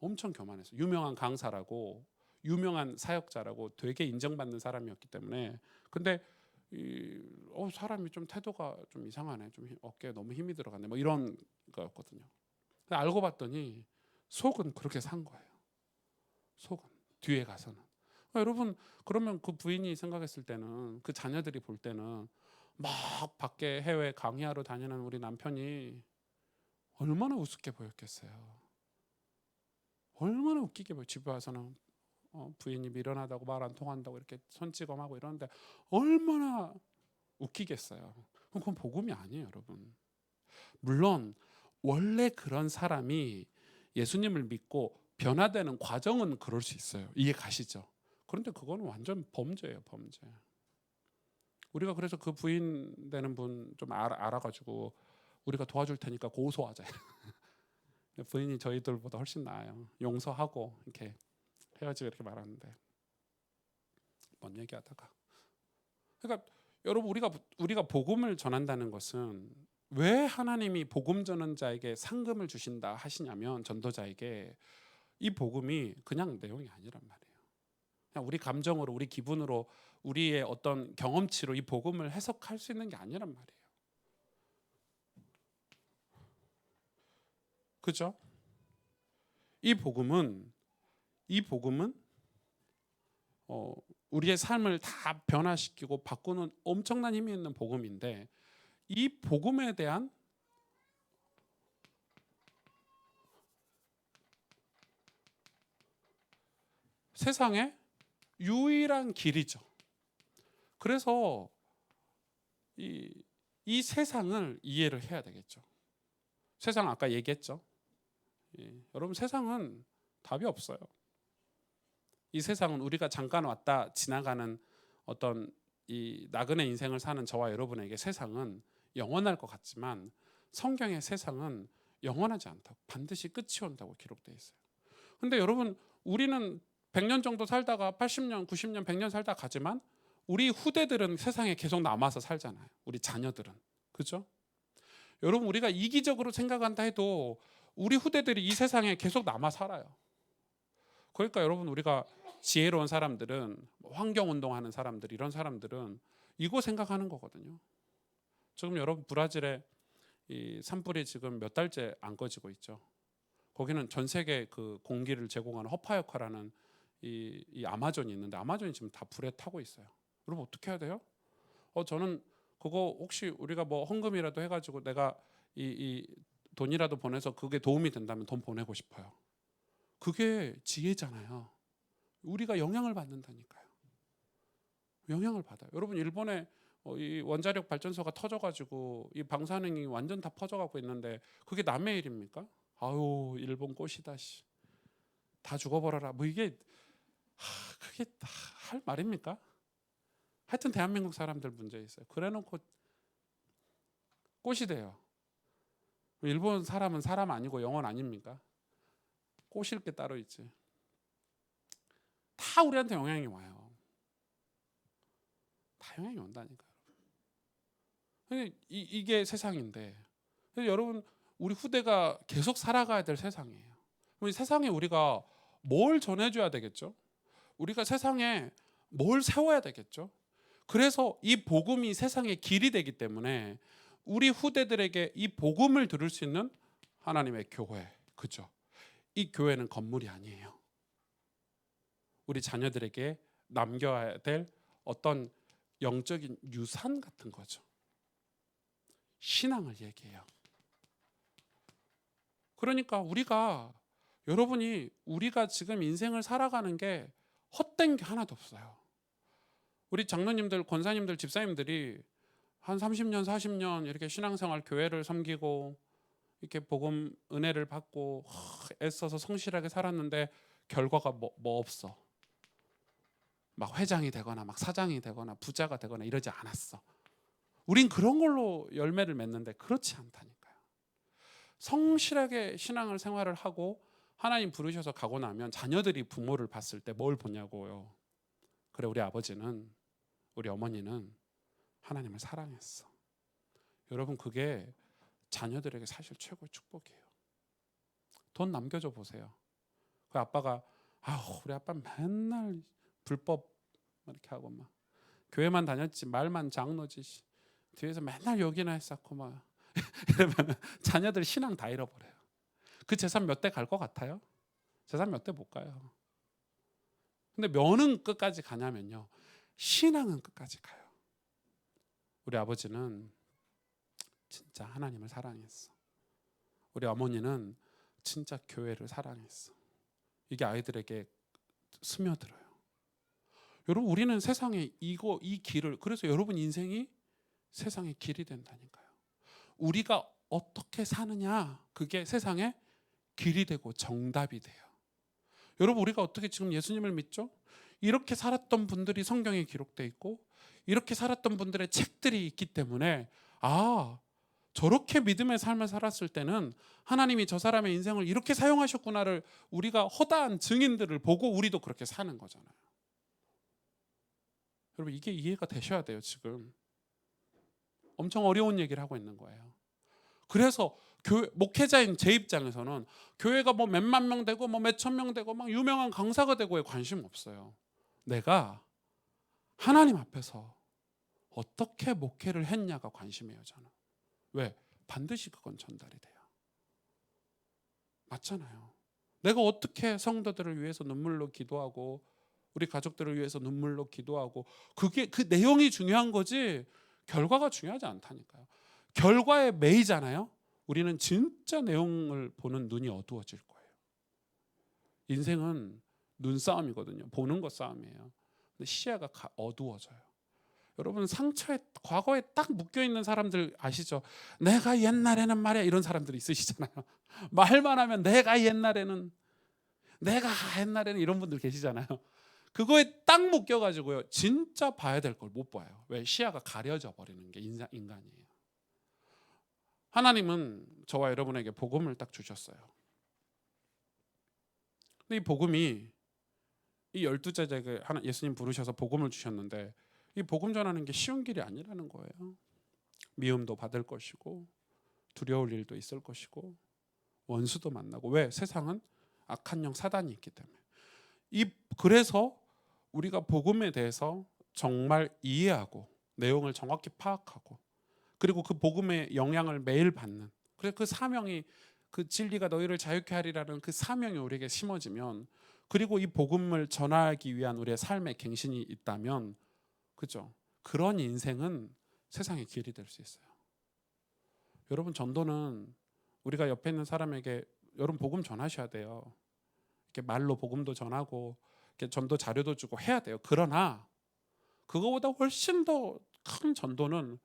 엄청 교만했어요. 유명한 강사라고 유명한 사역자라고 되게 인정받는 사람이었기 때문에 근데 사람이 좀 태도가 좀 이상하네. 좀 어깨에 너무 힘이 들어갔네. 뭐 이런 거였거든요. 근데 알고 봤더니 속은 그렇게 산 거예요. 속은 뒤에 가서는. 여러분 그러면 그 부인이 생각했을 때는 그 자녀들이 볼 때는 막 밖에 해외 강의하러 다니는 우리 남편이 얼마나 우습게 보였겠어요. 얼마나 웃기게 보여. 집에 와서는 부인이 미련하다고 말 안 통한다고 이렇게 손찌검하고 이러는데 얼마나 웃기겠어요. 그건 복음이 아니에요, 여러분. 물론 원래 그런 사람이 예수님을 믿고 변화되는 과정은 그럴 수 있어요. 이해 가시죠? 그런데 그거는 완전 범죄예요, 범죄. 우리가 그래서 그 부인 되는 분 좀 알아가지고 우리가 도와줄 테니까 고소하자. 부인이 저희들보다 훨씬 나아요. 용서하고 이렇게 헤어지고 이렇게 말하는데 뭔 얘기하다가. 그러니까 여러분 우리가 복음을 전한다는 것은 왜 하나님이 복음 전하자에게 상금을 주신다 하시냐면 전도자에게 이 복음이 그냥 내용이 아니란 말이에요. 그냥 우리 감정으로 우리 기분으로 우리의 어떤 경험치로 이 복음을 해석할 수 있는 게 아니란 말이에요. 그죠? 이 복음은 우리의 삶을 다 변화시키고 바꾸는 엄청난 힘이 있는 복음인데, 이 복음에 대한 세상의 유일한 길이죠. 그래서 이 세상을 이해를 해야 되겠죠. 세상 아까 얘기했죠. 여러분, 세상은 답이 없어요. 이 세상은 우리가 잠깐 왔다 지나가는 어떤 이 나그네 인생을 사는 저와 여러분에게 세상은 영원할 것 같지만, 성경의 세상은 영원하지 않다고, 반드시 끝이 온다고 기록되어 있어요. 근데 여러분, 우리는 100년 정도 살다가 80년, 90년, 100년 살다 가지만 우리 후대들은 세상에 계속 남아서 살잖아요. 우리 자녀들은. 그죠? 여러분, 우리가 이기적으로 생각한다 해도 우리 후대들이 이 세상에 계속 남아 살아요. 그러니까 여러분, 우리가 지혜로운 사람들은, 환경운동하는 사람들, 이런 사람들은 이거 생각하는 거거든요. 지금 여러분, 브라질에 이 산불이 지금 몇 달째 안 꺼지고 있죠. 거기는 전 세계 그 공기를 제공하는 허파역화라는 이 아마존이 있는데, 아마존이 지금 다 불에 타고 있어요. 여러분, 어떻게 해야 돼요? 저는 그거 혹시 우리가 뭐 헌금이라도 해가지고 내가 이 돈이라도 보내서 그게 도움이 된다면 돈 보내고 싶어요. 그게 지혜잖아요. 우리가 영향을 받는다니까요. 영향을 받아요. 여러분, 일본에 이 원자력 발전소가 터져가지고 이 방사능이 완전 다 퍼져가고 있는데 그게 남의 일입니까? 아유, 일본 꽃이다 씨. 다 죽어버려라. 뭐 이게 그게 할 말입니까? 하여튼 대한민국 사람들 문제 있어요. 그래놓고 꽃이 돼요. 일본 사람은 사람 아니고 영혼 아닙니까? 꼬실 게 따로 있지. 다 우리한테 영향이 와요. 다 영향이 온다니까요. 이게 세상인데, 여러분, 우리 후대가 계속 살아가야 될 세상이에요. 이 세상에 우리가 뭘 전해줘야 되겠죠? 우리가 세상에 뭘 세워야 되겠죠? 그래서 이 복음이 세상의 길이 되기 때문에 우리 후대들에게 이 복음을 들을 수 있는 하나님의 교회, 그죠? 이 교회는 건물이 아니에요. 우리 자녀들에게 남겨야 될 어떤 영적인 유산 같은 거죠. 신앙을 얘기해요. 그러니까 우리가 지금 인생을 살아가는 게 헛된 게 하나도 없어요. 우리 장로님들, 권사님들, 집사님들이 한 30년, 40년 이렇게 신앙생활, 교회를 섬기고 이렇게 복음 은혜를 받고 애써서 성실하게 살았는데 결과가 뭐 없어. 막 회장이 되거나 막 사장이 되거나 부자가 되거나 이러지 않았어. 우린 그런 걸로 열매를 맺는데 그렇지 않다니까요. 성실하게 신앙을 생활을 하고 하나님 부르셔서 가고 나면 자녀들이 부모를 봤을 때 뭘 보냐고요. 그래, 우리 아버지는, 우리 어머니는 하나님을 사랑했어. 여러분, 그게 자녀들에게 사실 최고의 축복이에요. 돈 남겨줘 보세요. 그 아빠가 우리 아빠 맨날 불법 이렇게 하고 막 교회만 다녔지 말만 장로지 뒤에서 맨날 욕이나 했었고 막 이러면 자녀들 신앙 다 잃어버려요. 그 재산 몇 대 갈 것 같아요? 재산 몇 대 못 가요. 근데 면은 끝까지 가냐면요, 신앙은 끝까지 가요. 우리 아버지는 진짜 하나님을 사랑했어. 우리 어머니는 진짜 교회를 사랑했어. 이게 아이들에게 스며들어요. 여러분, 우리는 세상에 이 길을, 그래서 여러분 인생이 세상의 길이 된다니까요. 우리가 어떻게 사느냐, 그게 세상의 길이 되고 정답이 돼요. 여러분, 우리가 어떻게 지금 예수님을 믿죠? 이렇게 살았던 분들이 성경에 기록되어 있고 이렇게 살았던 분들의 책들이 있기 때문에 저렇게 믿음의 삶을 살았을 때는 하나님이 저 사람의 인생을 이렇게 사용하셨구나를 우리가 허다한 증인들을 보고 우리도 그렇게 사는 거잖아요. 여러분, 이게 이해가 되셔야 돼요. 지금 엄청 어려운 얘기를 하고 있는 거예요. 그래서 목회자인 제 입장에서는 교회가 뭐 몇만 명 되고 뭐 몇천 명 되고 막 유명한 강사가 되고에 관심 없어요. 내가 하나님 앞에서 어떻게 목회를 했냐가 관심이에요. 저는. 왜? 반드시 그건 전달이 돼요. 맞잖아요. 내가 어떻게 성도들을 위해서 눈물로 기도하고 우리 가족들을 위해서 눈물로 기도하고 그게 그 내용이 중요한 거지 결과가 중요하지 않다니까요. 결과에 매이잖아요. 우리는 진짜 내용을 보는 눈이 어두워질 거예요. 인생은 눈싸움이거든요. 보는 것 싸움이에요. 근데 시야가 어두워져요. 여러분 상처에 과거에 딱 묶여 있는 사람들 아시죠? 내가 옛날에는 말이야 이런 사람들이 있으시잖아요. 말만 하면 내가 옛날에는 이런 분들 계시잖아요. 그거에 딱 묶여가지고요. 진짜 봐야 될 걸 못 봐요. 왜? 시야가 가려져 버리는 게 인간이에요. 하나님은 저와 여러분에게 복음을 딱 주셨어요. 근데 이 복음이 이 12제자에게 예수님 부르셔서 복음을 주셨는데 이 복음 전하는 게 쉬운 길이 아니라는 거예요. 미움도 받을 것이고 두려울 일도 있을 것이고 원수도 만나고 왜? 세상은 악한 영 사단이 있기 때문에. 그래서 우리가 복음에 대해서 정말 이해하고 내용을 정확히 파악하고 그리고 그 복음의 영향을 매일 받는 그래서 그 사명이 그 진리가 너희를 자유케 하리라는 그 사명이 우리에게 심어지면 그리고 이 복음을 전하기 위한 우리의 삶의 갱신이 있다면 그죠? 그런 인생은 세상의 길이 될 수 있어요. 여러분 전도는 우리가 옆에 있는 사람에게 여러분 복음 전하셔야 돼요. 이렇게 말로 복음도 전하고 이렇게 전도 자료도 주고 해야 돼요. 그러나 그거보다 훨씬 더 큰 전도는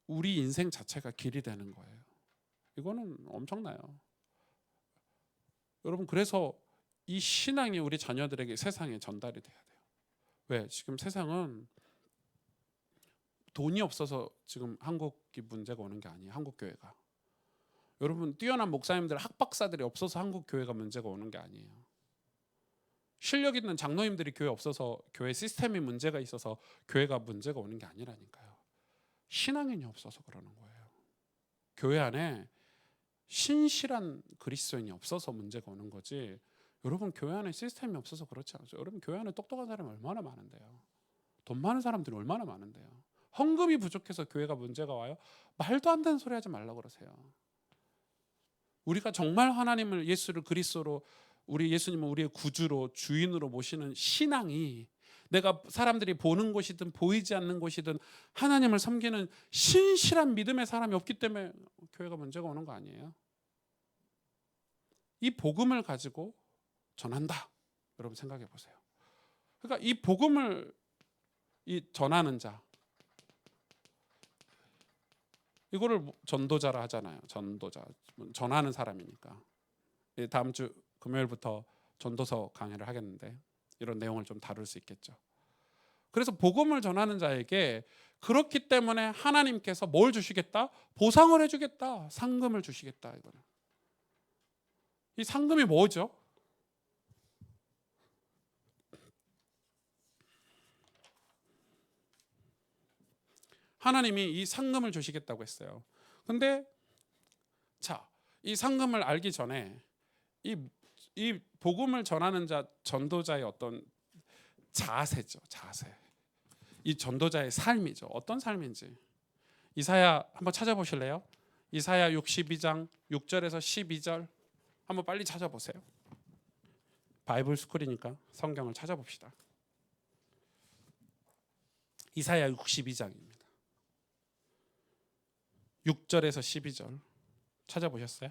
우리 인생 자체가 길이 되는 거예요. 이거는 엄청나요. 여러분 그래서 이 신앙이 우리 자녀들에게 세상에 전달이 돼야 돼요. 왜? 지금 세상은 돈이 없어서 지금 한국이 문제가 오는 게 아니에요. 한국 교회가. 여러분 뛰어난 목사님들 학박사들이 없어서 한국 교회가 문제가 오는 게 아니에요. 실력 있는 장로님들이 교회 없어서 교회 시스템이 문제가 있어서 교회가 문제가 오는 게 아니라니까요. 신앙인이 없어서 그러는 거예요. 교회 안에 신실한 그리스도인이 없어서 문제가 오는 거지. 여러분 교회 안에 시스템이 없어서 그렇지 않죠. 여러분 교회 안에 똑똑한 사람이 얼마나 많은데요. 돈 많은 사람들이 얼마나 많은데요. 헌금이 부족해서 교회가 문제가 와요. 말도 안 되는 소리 하지 말라고 그러세요. 우리가 정말 하나님을 예수를 그리스도로 우리 예수님은 우리의 구주로 주인으로 모시는 신앙이 내가 사람들이 보는 곳이든 보이지 않는 곳이든 하나님을 섬기는 신실한 믿음의 사람이 없기 때문에 교회가 문제가 오는 거 아니에요? 이 복음을 가지고 전한다. 여러분 생각해 보세요. 그러니까 이 복음을 전하는 자 이거를 전도자라 하잖아요. 전도자 전하는 사람이니까. 다음 주 금요일부터 전도서 강의를 하겠는데 이런 내용을 좀 다룰 수 있겠죠. 그래서 복음을 전하는 자에게 그렇기 때문에 하나님께서 뭘 주시겠다? 보상을 해주겠다. 상금을 주시겠다. 이거는. 이 상금이 뭐죠? 하나님이 이 상금을 주시겠다고 했어요. 근데 자, 이 상금을 알기 전에 이 복음을 전하는 자 전도자의 어떤 자세죠. 자세. 이 전도자의 삶이죠. 어떤 삶인지. 이사야 한번 찾아보실래요? 이사야 62장 6절에서 12절 한번 빨리 찾아보세요. 바이블 스쿨이니까 성경을 찾아봅시다. 이사야 62장입니다. 6절에서 12절 찾아보셨어요?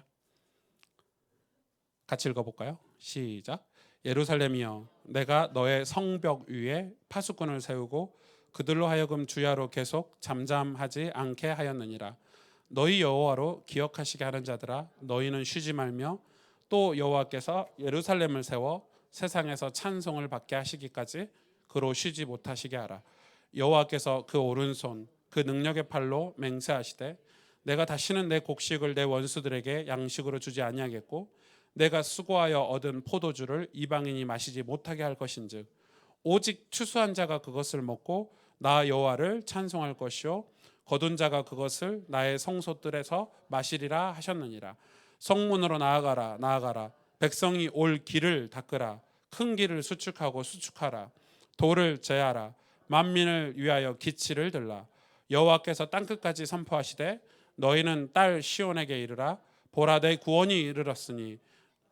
같이 읽어볼까요? 시작. 예루살렘이여 내가 너의 성벽 위에 파수꾼을 세우고 그들로 하여금 주야로 계속 잠잠하지 않게 하였느니라. 너희 여호와로 기억하시게 하는 자들아 너희는 쉬지 말며 또 여호와께서 예루살렘을 세워 세상에서 찬송을 받게 하시기까지 그로 쉬지 못하시게 하라. 여호와께서 그 오른손 그 능력의 팔로 맹세하시되 내가 다시는 내 곡식을 내 원수들에게 양식으로 주지 아니하겠고 내가 수고하여 얻은 포도주를 이방인이 마시지 못하게 할 것인즉 오직 추수한 자가 그것을 먹고 나 여호와를 찬송할 것이요 거둔 자가 그것을 나의 성소들에서 마시리라 하셨느니라. 성문으로 나아가라 나아가라. 백성이 올 길을 닦으라. 큰 길을 수축하고 수축하라. 돌을 제하라. 만민을 위하여 기치를 들라. 여호와께서 땅끝까지 선포하시되 너희는 딸 시온에게 이르라. 보라 내 구원이 이르렀으니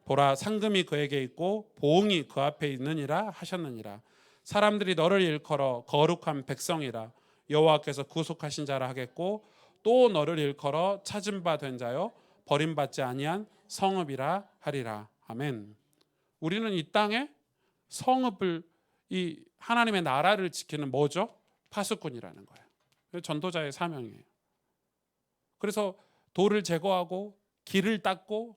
보라 상금이 그에게 있고 보응이 그 앞에 있느니라 하셨느니라. 사람들이 너를 일컬어 거룩한 백성이라 여호와께서 구속하신 자라 하겠고 또 너를 일컬어 찾은 바 된 자요 버림받지 아니한 성읍이라 하리라. 아멘. 우리는 이 땅에 성읍을, 이 하나님의 나라를 지키는 뭐죠? 파수꾼이라는 거예요. 전도자의 사명이에요. 그래서 돌을 제거하고 길을 닦고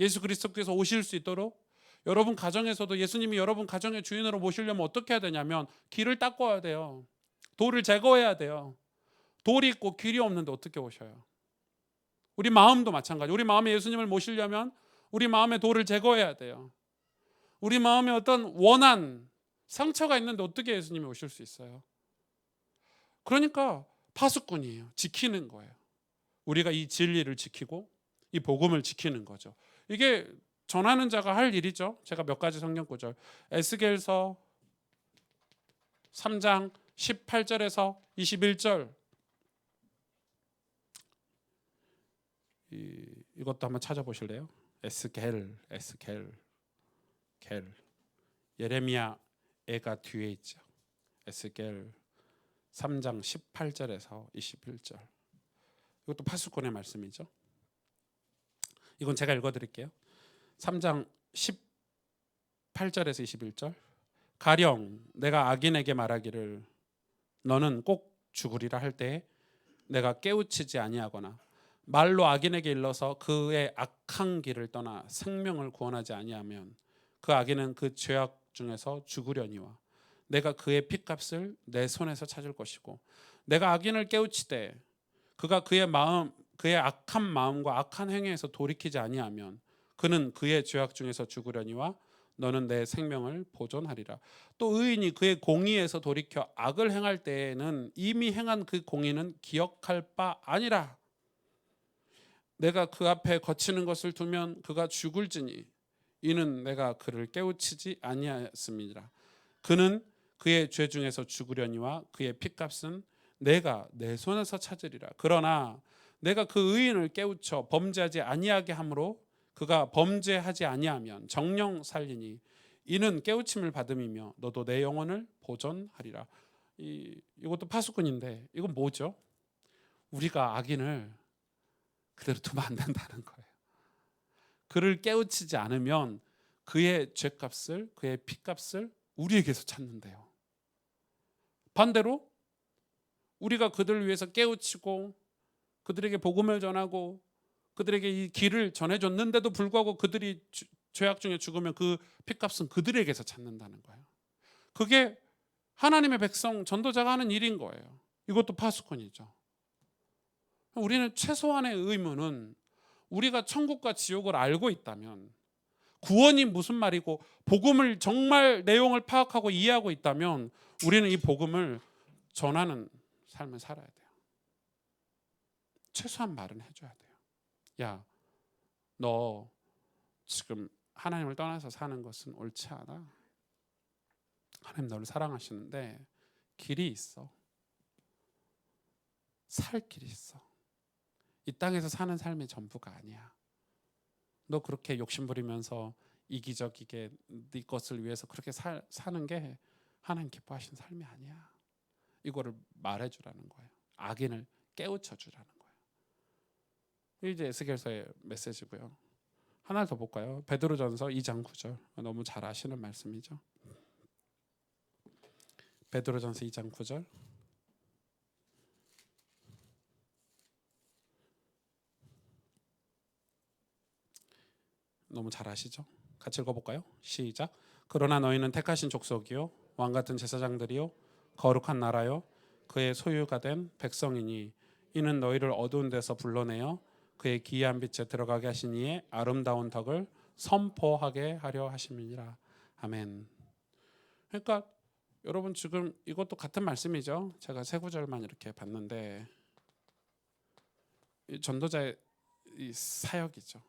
예수 그리스도께서 오실 수 있도록, 여러분 가정에서도 예수님이 여러분 가정의 주인으로 모시려면 어떻게 해야 되냐면 길을 닦아야 돼요. 돌을 제거해야 돼요. 돌이 있고 길이 없는데 어떻게 오셔요? 우리 마음도 마찬가지. 우리 마음에 예수님을 모시려면 우리 마음의 돌을 제거해야 돼요. 우리 마음에 어떤 원한, 상처가 있는데 어떻게 예수님이 오실 수 있어요? 그러니까 파수꾼이에요. 지키는 거예요. 우리가 이 진리를 지키고 이 복음을 지키는 거죠. 이게 전하는 자가 할 일이죠. 제가 몇 가지 성경 구절, 에스겔서 3장 18절에서 21절, 이것도 한번 찾아보실래요? 에스겔 예레미야 애가 뒤에 있죠. 에스겔 3장 18절에서 21절. 이것도 파수꾼의 말씀이죠. 이건 제가 읽어드릴게요. 3장 18절에서 21절. 가령 내가 악인에게 말하기를 너는 꼭 죽으리라 할 때에 내가 깨우치지 아니하거나 말로 악인에게 일러서 그의 악한 길을 떠나 생명을 구원하지 아니하면 그 악인은 그 죄악 중에서 죽으려니와 내가 그의 핏값을 내 손에서 찾을 것이고 내가 악인을 깨우치되 그가 그의 악한 마음과 악한 행위에서 돌이키지 아니하면 그는 그의 죄악 중에서 죽으려니와 너는 내 생명을 보존하리라. 또 의인이 그의 공의에서 돌이켜 악을 행할 때에는 이미 행한 그 공의는 기억할 바 아니라 내가 그 앞에 거치는 것을 두면 그가 죽을지니 이는 내가 그를 깨우치지 아니하였음이니라. 그는 그의 죄 중에서 죽으려니와 그의 핏값은 내가 내 손에서 찾으리라. 그러나 내가 그 의인을 깨우쳐 범죄하지 아니하게 함으로 그가 범죄하지 아니하면 정령 살리니 이는 깨우침을 받음이며 너도 내 영혼을 보존하리라. 이것도 파수꾼인데 이건 뭐죠? 우리가 악인을 그대로 두면 안 된다는 거예요. 그를 깨우치지 않으면 그의 죄값을, 그의 피값을 우리에게서 찾는데요. 반대로 우리가 그들을 위해서 깨우치고 그들에게 복음을 전하고 그들에게 이 길을 전해줬는데도 불구하고 그들이 죄악 중에 죽으면 그 핏값은 그들에게서 찾는다는 거예요. 그게 하나님의 백성 전도자가 하는 일인 거예요. 이것도 파수꾼이죠. 우리는 최소한의 의무는 우리가 천국과 지옥을 알고 있다면, 구원이 무슨 말이고 복음을 정말 내용을 파악하고 이해하고 있다면 우리는 이 복음을 전하는 삶을 살아야 돼요. 최소한 말은 해줘야 돼요. 야, 너 지금 하나님을 떠나서 사는 것은 옳지 않아. 하나님 너를 사랑하시는데 길이 있어. 살 길이 있어. 이 땅에서 사는 삶이 전부가 아니야. 너 그렇게 욕심부리면서 이기적이게 네 것을 위해서 그렇게 사는 게 하나님 기뻐하시는 삶이 아니야. 이거를 말해주라는 거예요. 악인을 깨우쳐주라는 거예요. 이제 에스겔서의 메시지고요. 하나 더 볼까요? 베드로전서 2장 9절. 너무 잘 아시는 말씀이죠. 베드로전서 2장 9절. 너무 잘 아시죠? 같이 읽어볼까요? 시작. 그러나 너희는 택하신 족속이요 왕같은 제사장들이요 거룩한 나라요 그의 소유가 된 백성이니 이는 너희를 어두운 데서 불러내어 그의 기이한 빛에 들어가게 하신 이의 아름다운 덕을 선포하게 하려 하심이니라. 아멘. 그러니까 여러분 지금 이것도 같은 말씀이죠. 제가 세 구절만 이렇게 봤는데 전도자의 사역이죠.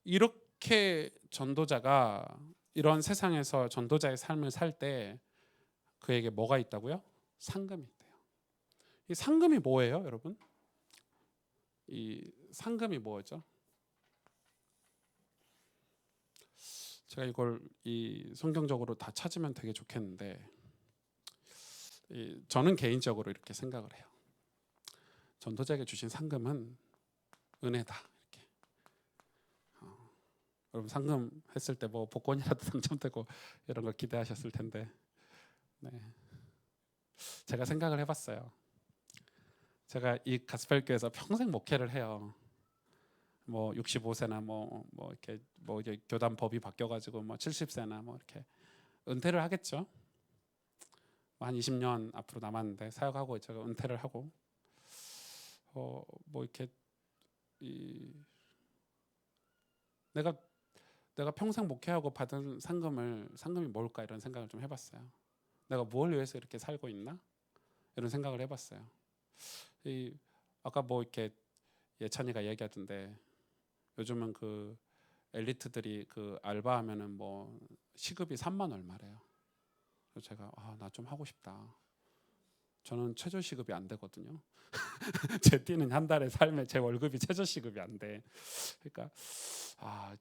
이렇게 전도자가 이런 세상에서 전도자의 삶을 살 때 그에게 뭐가 있다고요? 상금이 있대요. 이 상금이 뭐예요, 여러분? 이 상금이 뭐죠? 제가 이걸 이 성경적으로 다 찾으면 되게 좋겠는데 저는 개인적으로 이렇게 생각을 해요. 전도자에게 주신 상금은 은혜다. 이렇게. 여러분 상금 했을 때 뭐 복권이라도 당첨되고 이런 걸 기대하셨을 텐데, 네. 제가 생각을 해봤어요. 제가 이 가스펠교에서 평생 목회를 해요. 뭐 65세나 뭐 이제 교단 법이 바뀌어가지고 뭐 70세나 뭐 이렇게 은퇴를 하겠죠. 한 20년 앞으로 남았는데 사역하고 제가 은퇴를 하고 뭐 이렇게 내가 평생 목회하고 받은 상금이 뭘까 이런 생각을 좀 해봤어요. 내가 뭘 위해서 이렇게 살고 있나 이런 생각을 해봤어요. 아까 뭐 이렇게 예찬이가 얘기하던데 요즘은 그 엘리트들이 그 알바하면은 뭐 시급이 3만 얼마래요. 그래서 제가 나 좀 하고 싶다. 저는 최저 시급이 안 되거든요. 제 뛰는 한 달에 삶에 제 월급이 최저 시급이 안 돼. 그러니까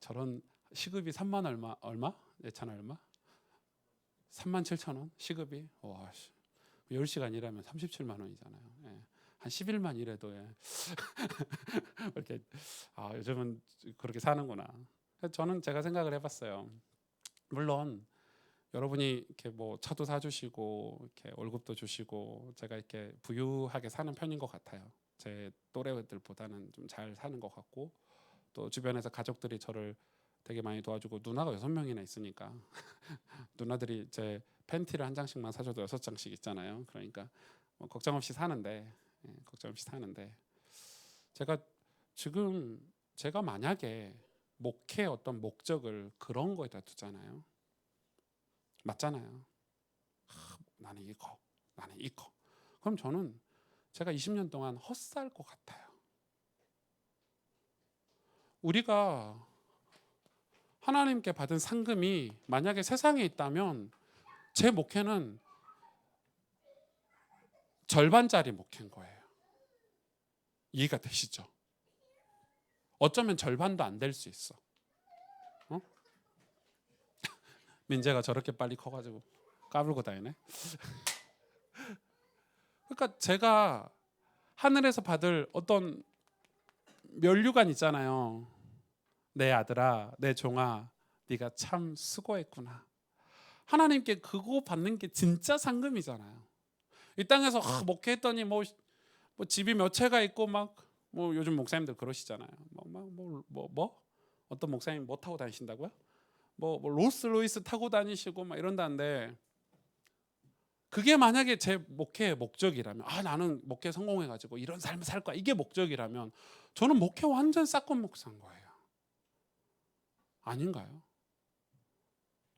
저런 시급이 3만 얼마? 예찬아 얼마? 3만 7천 원 시급이. 와, 10시간 일하면 37만 원이잖아요. 예. 한 10일만 일해도 이렇게 요즘은 그렇게 사는구나. 저는 제가 생각을 해봤어요. 물론 여러분이 이렇게 뭐 차도 사주시고 이렇게 월급도 주시고 제가 이렇게 부유하게 사는 편인 것 같아요. 제 또래들보다는 좀 잘 사는 것 같고 또 주변에서 가족들이 저를 되게 많이 도와주고 누나가 6명이나 있으니까 누나들이 제 팬티를 한 장씩만 사줘도 6장씩 있잖아요. 그러니까 뭐 걱정 없이 사는데 제가 지금 제가 만약에 목회 어떤 목적을 그런 거에다 두잖아요. 맞잖아요. 나는 이거. 그럼 저는 제가 20년 동안 헛살 것 같아요. 우리가 하나님께 받은 상금이 만약에 세상에 있다면 제 목회는 절반짜리 목회인 거예요. 이해가 되시죠? 어쩌면 절반도 안 될 수 있어. 민재가 저렇게 빨리 커가지고 까불고 다니네. 그러니까 제가 하늘에서 받을 어떤 면류관 있잖아요. 내 아들아, 내 종아, 네가 참 수고했구나. 하나님께 그거 받는 게 진짜 상금이잖아요. 이 땅에서 목회했더니 뭐 집이 몇 채가 있고 막 뭐 요즘 목사님들 그러시잖아요. 어떤 목사님 뭐 타고 다니신다고요? 뭐 롤스로이스 타고 다니시고 막 이런다는데 그게 만약에 제 목회의 목적이라면 나는 목회 성공해가지고 이런 삶을 살 거야 이게 목적이라면 저는 목회 완전 싹건 목사인 거예요. 아닌가요?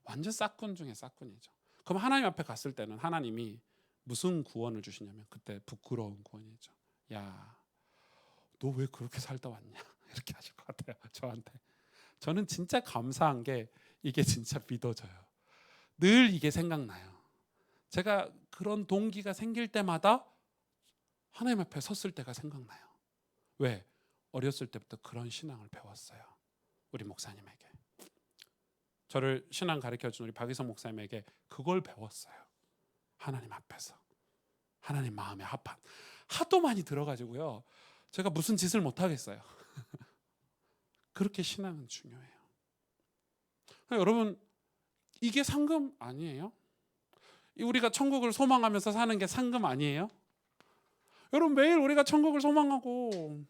완전 싹건 중에 싹건이죠. 그럼 하나님 앞에 갔을 때는 하나님이 무슨 구원을 주시냐면 그때 부끄러운 구원이죠. 야, 너 왜 그렇게 살다 왔냐 이렇게 하실 것 같아요. 저한테. 저는 진짜 감사한 게 이게 진짜 믿어져요. 늘 이게 생각나요. 제가 그런 동기가 생길 때마다 하나님 앞에 섰을 때가 생각나요. 왜? 어렸을 때부터 그런 신앙을 배웠어요. 우리 목사님에게. 저를 신앙 가르쳐준 우리 박희성 목사님에게 그걸 배웠어요. 하나님 앞에서. 하나님 마음에 합한. 하도 많이 들어가지고요. 제가 무슨 짓을 못하겠어요. 그렇게 신앙은 중요해요. 여러분 이게 상금 아니에요? 우리가 천국을 소망하면서 사는 게 상금 아니에요? 여러분 매일 우리가 천국을 소망하고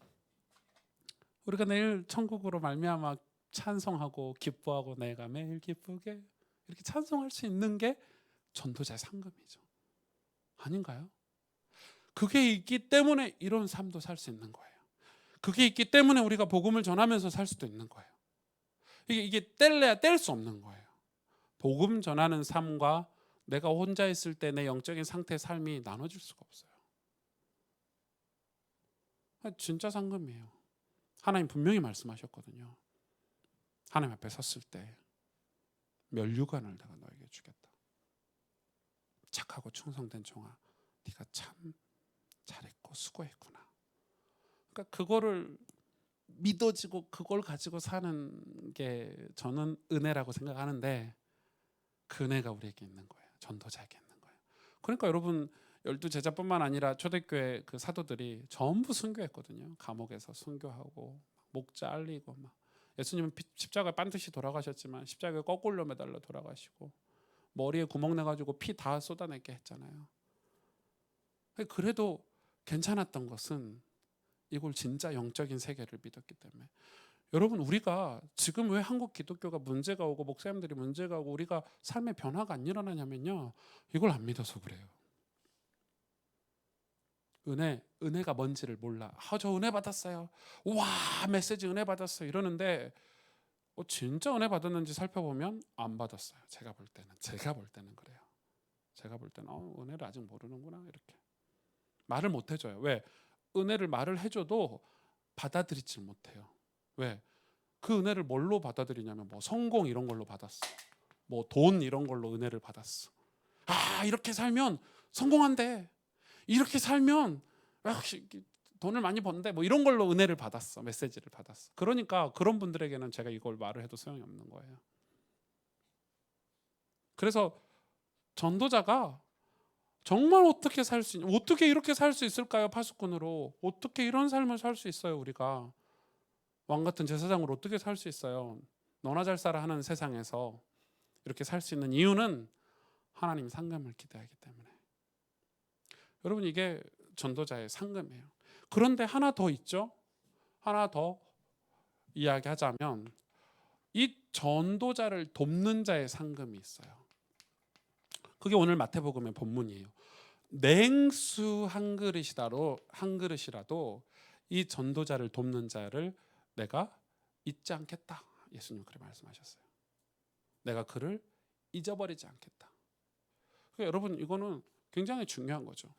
우리가 내일 천국으로 말미암아 찬송하고 기뻐하고 내가 매일 기쁘게 이렇게 찬송할 수 있는 게 전도자의 상금이죠. 아닌가요? 그게 있기 때문에 이런 삶도 살 수 있는 거예요. 그게 있기 때문에 우리가 복음을 전하면서 살 수도 있는 거예요. 이게 뗄래야 뗄 수 없는 거예요. 복음 전하는 삶과 내가 혼자 있을 때 내 영적인 상태의 삶이 나눠질 수가 없어요. 진짜 상금이에요. 하나님 분명히 말씀하셨거든요. 하나님 앞에 섰을 때 면류관을 내가 너에게 주겠다. 착하고 충성된 종아, 네가 참 잘했고 수고했구나. 그러니까 그거를 믿어지고 그걸 가지고 사는 게 저는 은혜라고 생각하는데, 그 은혜가 우리에게 있는 거예요. 전도자에게 있는 거예요. 그러니까 여러분, 12제자뿐만 아니라 초대교회 그 사도들이 전부 순교했거든요. 감옥에서 순교하고 목 잘리고 막. 예수님은 십자가에 반드시 돌아가셨지만 십자가에 거꾸로 매달려 돌아가시고 머리에 구멍 내가지고 피 다 쏟아내게 했잖아요. 그래도 괜찮았던 것은 이걸 진짜 영적인 세계를 믿었기 때문에. 여러분, 우리가 지금 왜 한국 기독교가 문제가 오고 목사님들이 문제가 오고 우리가 삶의 변화가 안 일어나냐면요, 이걸 안 믿어서 그래요. 은혜가 뭔지를 몰라. 저 은혜 받았어요. 와, 메시지 은혜 받았어요. 이러는데 진짜 은혜 받았는지 살펴보면 안 받았어요. 제가 볼 때는 그래요. 제가 볼 때는 은혜를 아직 모르는구나, 이렇게 말을 못 해줘요. 왜? 은혜를 말을 해줘도 받아들이질 못해요. 왜? 그 은혜를 뭘로 받아들이냐면 뭐 성공 이런 걸로 받았어. 뭐 돈 이런 걸로 은혜를 받았어. 이렇게 살면 성공한대. 이렇게 살면 돈을 많이 번대. 뭐 이런 걸로 은혜를 받았어. 메시지를 받았어. 그러니까 그런 분들에게는 제가 이걸 말을 해도 소용이 없는 거예요. 그래서 전도자가 정말 어떻게 이렇게 살 수 있을까요? 파수꾼으로 어떻게 이런 삶을 살 수 있어요? 우리가 왕 같은 제사장으로 어떻게 살 수 있어요? 너나 잘 살아 하는 세상에서 이렇게 살 수 있는 이유는 하나님 상급을 기대하기 때문에. 여러분, 이게 전도자의 상급이에요. 그런데 하나 더 있죠. 하나 더 이야기하자면 이 전도자를 돕는 자의 상급이 있어요. 그게 오늘 마태복음의 본문이에요. 냉수 한 그릇이라도 이 전도자를 돕는 자를 내가 잊지 않겠다. 예수님 그렇게 말씀하셨어요. 내가 그를 잊어버리지 않겠다. 그러니까 여러분, 이거는 굉장히 중요한 거죠.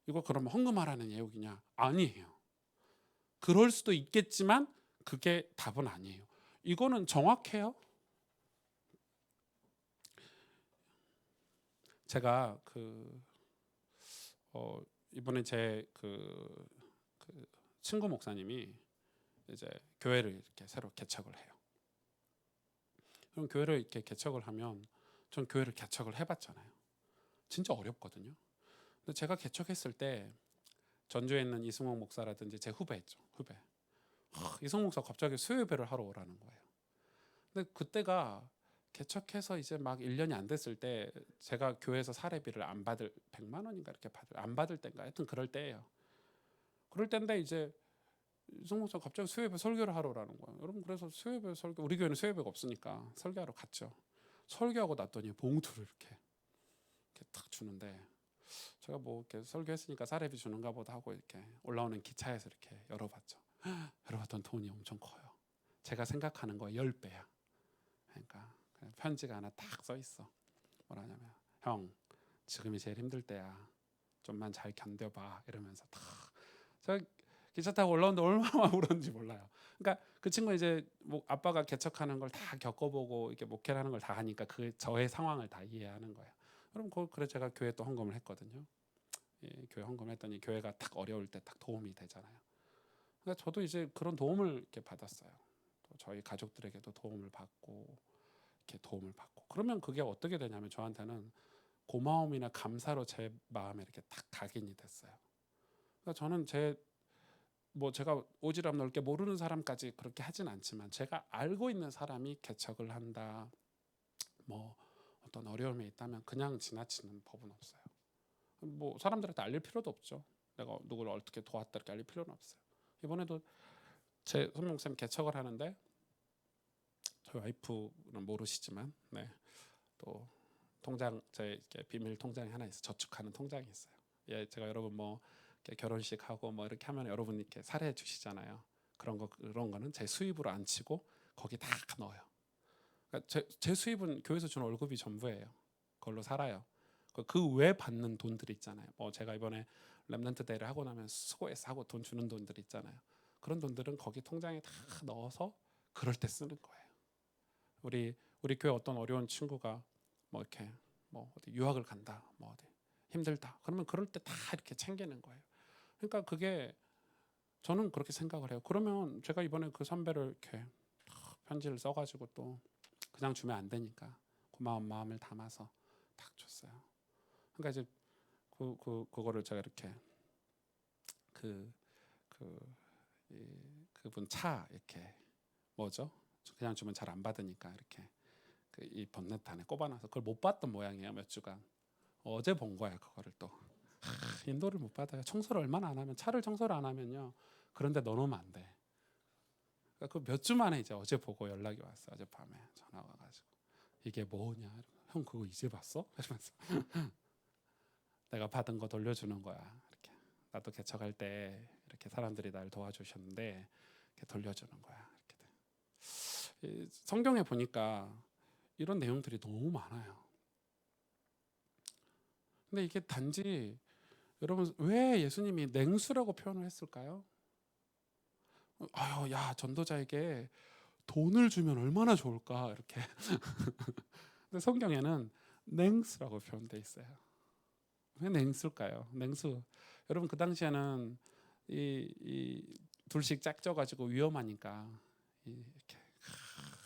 이거 그러면 헌금하라는 예욕이냐? 아니에요. 그럴 수도 있겠지만 그게 답은 아니에요. 이거는 정확해요. 제가 이번에 제 친구 목사님이 이제 교회를 이렇게 새로 개척을 해요. 그럼 교회를 이렇게 개척을 하면, 전 교회를 개척을 해봤잖아요. 진짜 어렵거든요. 근데 제가 개척했을 때 전주에 있는 이승옥 목사라든지 제 후배였죠. 후배. 이승옥 목사 갑자기 수요 예배를 하러 오라는 거예요. 근데 그때가 개척해서 이제 막 1년이 안 됐을 때 제가 교회에서 사례비를 안 받을 100만 원인가 이렇게 안 받을 때인가 하여튼 그럴 때예요. 그럴 때인데 이제 이승옥 목사 갑자기 수요 예배 설교를 하러 오라는 거예요. 여러분, 그래서 수요 예배 설교, 우리 교회는 수요 예배가 없으니까 설교하러 갔죠. 설교하고 났더니 봉투를 이렇게 탁 주는데, 제가 뭐 이렇게 설교했으니까 사례비 주는가 보다 하고 이렇게 올라오는 기차에서 이렇게 열어봤죠. 열어봤던 돈이 엄청 커요. 제가 생각하는 거 10배야. 그러니까 편지가 하나 딱 써 있어. 뭐라냐면, 형, 지금이 제일 힘들 때야. 좀만 잘 견뎌봐. 이러면서 탁. 제가 기차 타고 올라오는데 얼마나 울었는지 몰라요. 그러니까 그 친구 이제 뭐 아빠가 개척하는 걸 다 겪어보고 이렇게 목회를 하는 걸 다 하니까 그 저의 상황을 다 이해하는 거예요. 그럼 그래 제가 교회 또 헌금을 했거든요. 예, 교회 헌금했더니 교회가 딱 어려울 때 딱 도움이 되잖아요. 그러니까 저도 이제 그런 도움을 이렇게 받았어요. 또 저희 가족들에게도 도움을 받고 이렇게 도움을 받고. 그러면 그게 어떻게 되냐면 저한테는 고마움이나 감사로 제 마음에 이렇게 딱 각인이 됐어요. 그러니까 저는 제가 오지랖 넓게 모르는 사람까지 그렇게 하진 않지만 제가 알고 있는 사람이 개척을 한다, 뭐 어떤 어려움이 있다면 그냥 지나치는 법은 없어요. 뭐 사람들한테 알릴 필요도 없죠. 내가 누구를 어떻게 도왔다 이렇게 알릴 필요는 없어요. 이번에도 제 손목쌤 개척을 하는데 저희 와이프는 모르시지만, 네, 또 통장, 제 비밀 통장이 하나 있어. 저축하는 통장이 있어요. 예, 제가 여러분 뭐 결혼식 하고 뭐 이렇게 하면 여러분 이렇게 사례해 주시잖아요. 그런 거는 제 수입으로 안 치고 거기 다 넣어요. 그러니까 제 수입은 교회에서 주는 월급이 전부예요. 그걸로 살아요. 그 외에 받는 돈들이 있잖아요. 뭐 제가 이번에 렘넌트 대회를 하고 나면 수고해서 하고 돈 주는 돈들 있잖아요. 그런 돈들은 거기 통장에 다 넣어서 그럴 때 쓰는 거예요. 우리 교회 어떤 어려운 친구가 뭐 이렇게 뭐 어디 유학을 간다, 뭐 어디 힘들다, 그러면 그럴 때 다 이렇게 챙기는 거예요. 그러니까 그게 저는 그렇게 생각을 해요. 그러면 제가 이번에 그 선배를 이렇게 편지를 써가지고 또 그냥 주면 안 되니까 고마운 마음을 담아서 딱 줬어요. 그러니까 이제 그거를 제가 이렇게 그 그분 차 이렇게 뭐죠? 그냥 주면 잘 안 받으니까 이렇게 이 번넷 안에 꼽아놔서 그걸 못 봤던 모양이에요. 몇 주간. 어제 본 거야 그거를 또. 인도를 못 받아요. 청소를 얼마나 안 하면 차를 청소를 안 하면요. 그런데 넣어놓으면 안 돼. 그 몇 주 만에 이제 어제 보고 연락이 왔어. 어젯밤에 전화 와가지고 이게 뭐냐? 형 그거 이제 봤어? 이러면서 내가 받은 거 돌려주는 거야. 이렇게 나도 개척할 때 이렇게 사람들이 날 도와주셨는데 이렇게 돌려주는 거야. 이렇게 성경에 보니까 이런 내용들이 너무 많아요. 근데 이게 단지 여러분 왜 예수님이 냉수라고 표현을 했을까요? 아유, 야 전도자에게 돈을 주면 얼마나 좋을까 이렇게. 근데 성경에는 냉수라고 표현돼 있어요. 왜 냉수일까요? 냉수. 여러분 그 당시에는 이 둘씩 짝져가지고 위험하니까 이렇게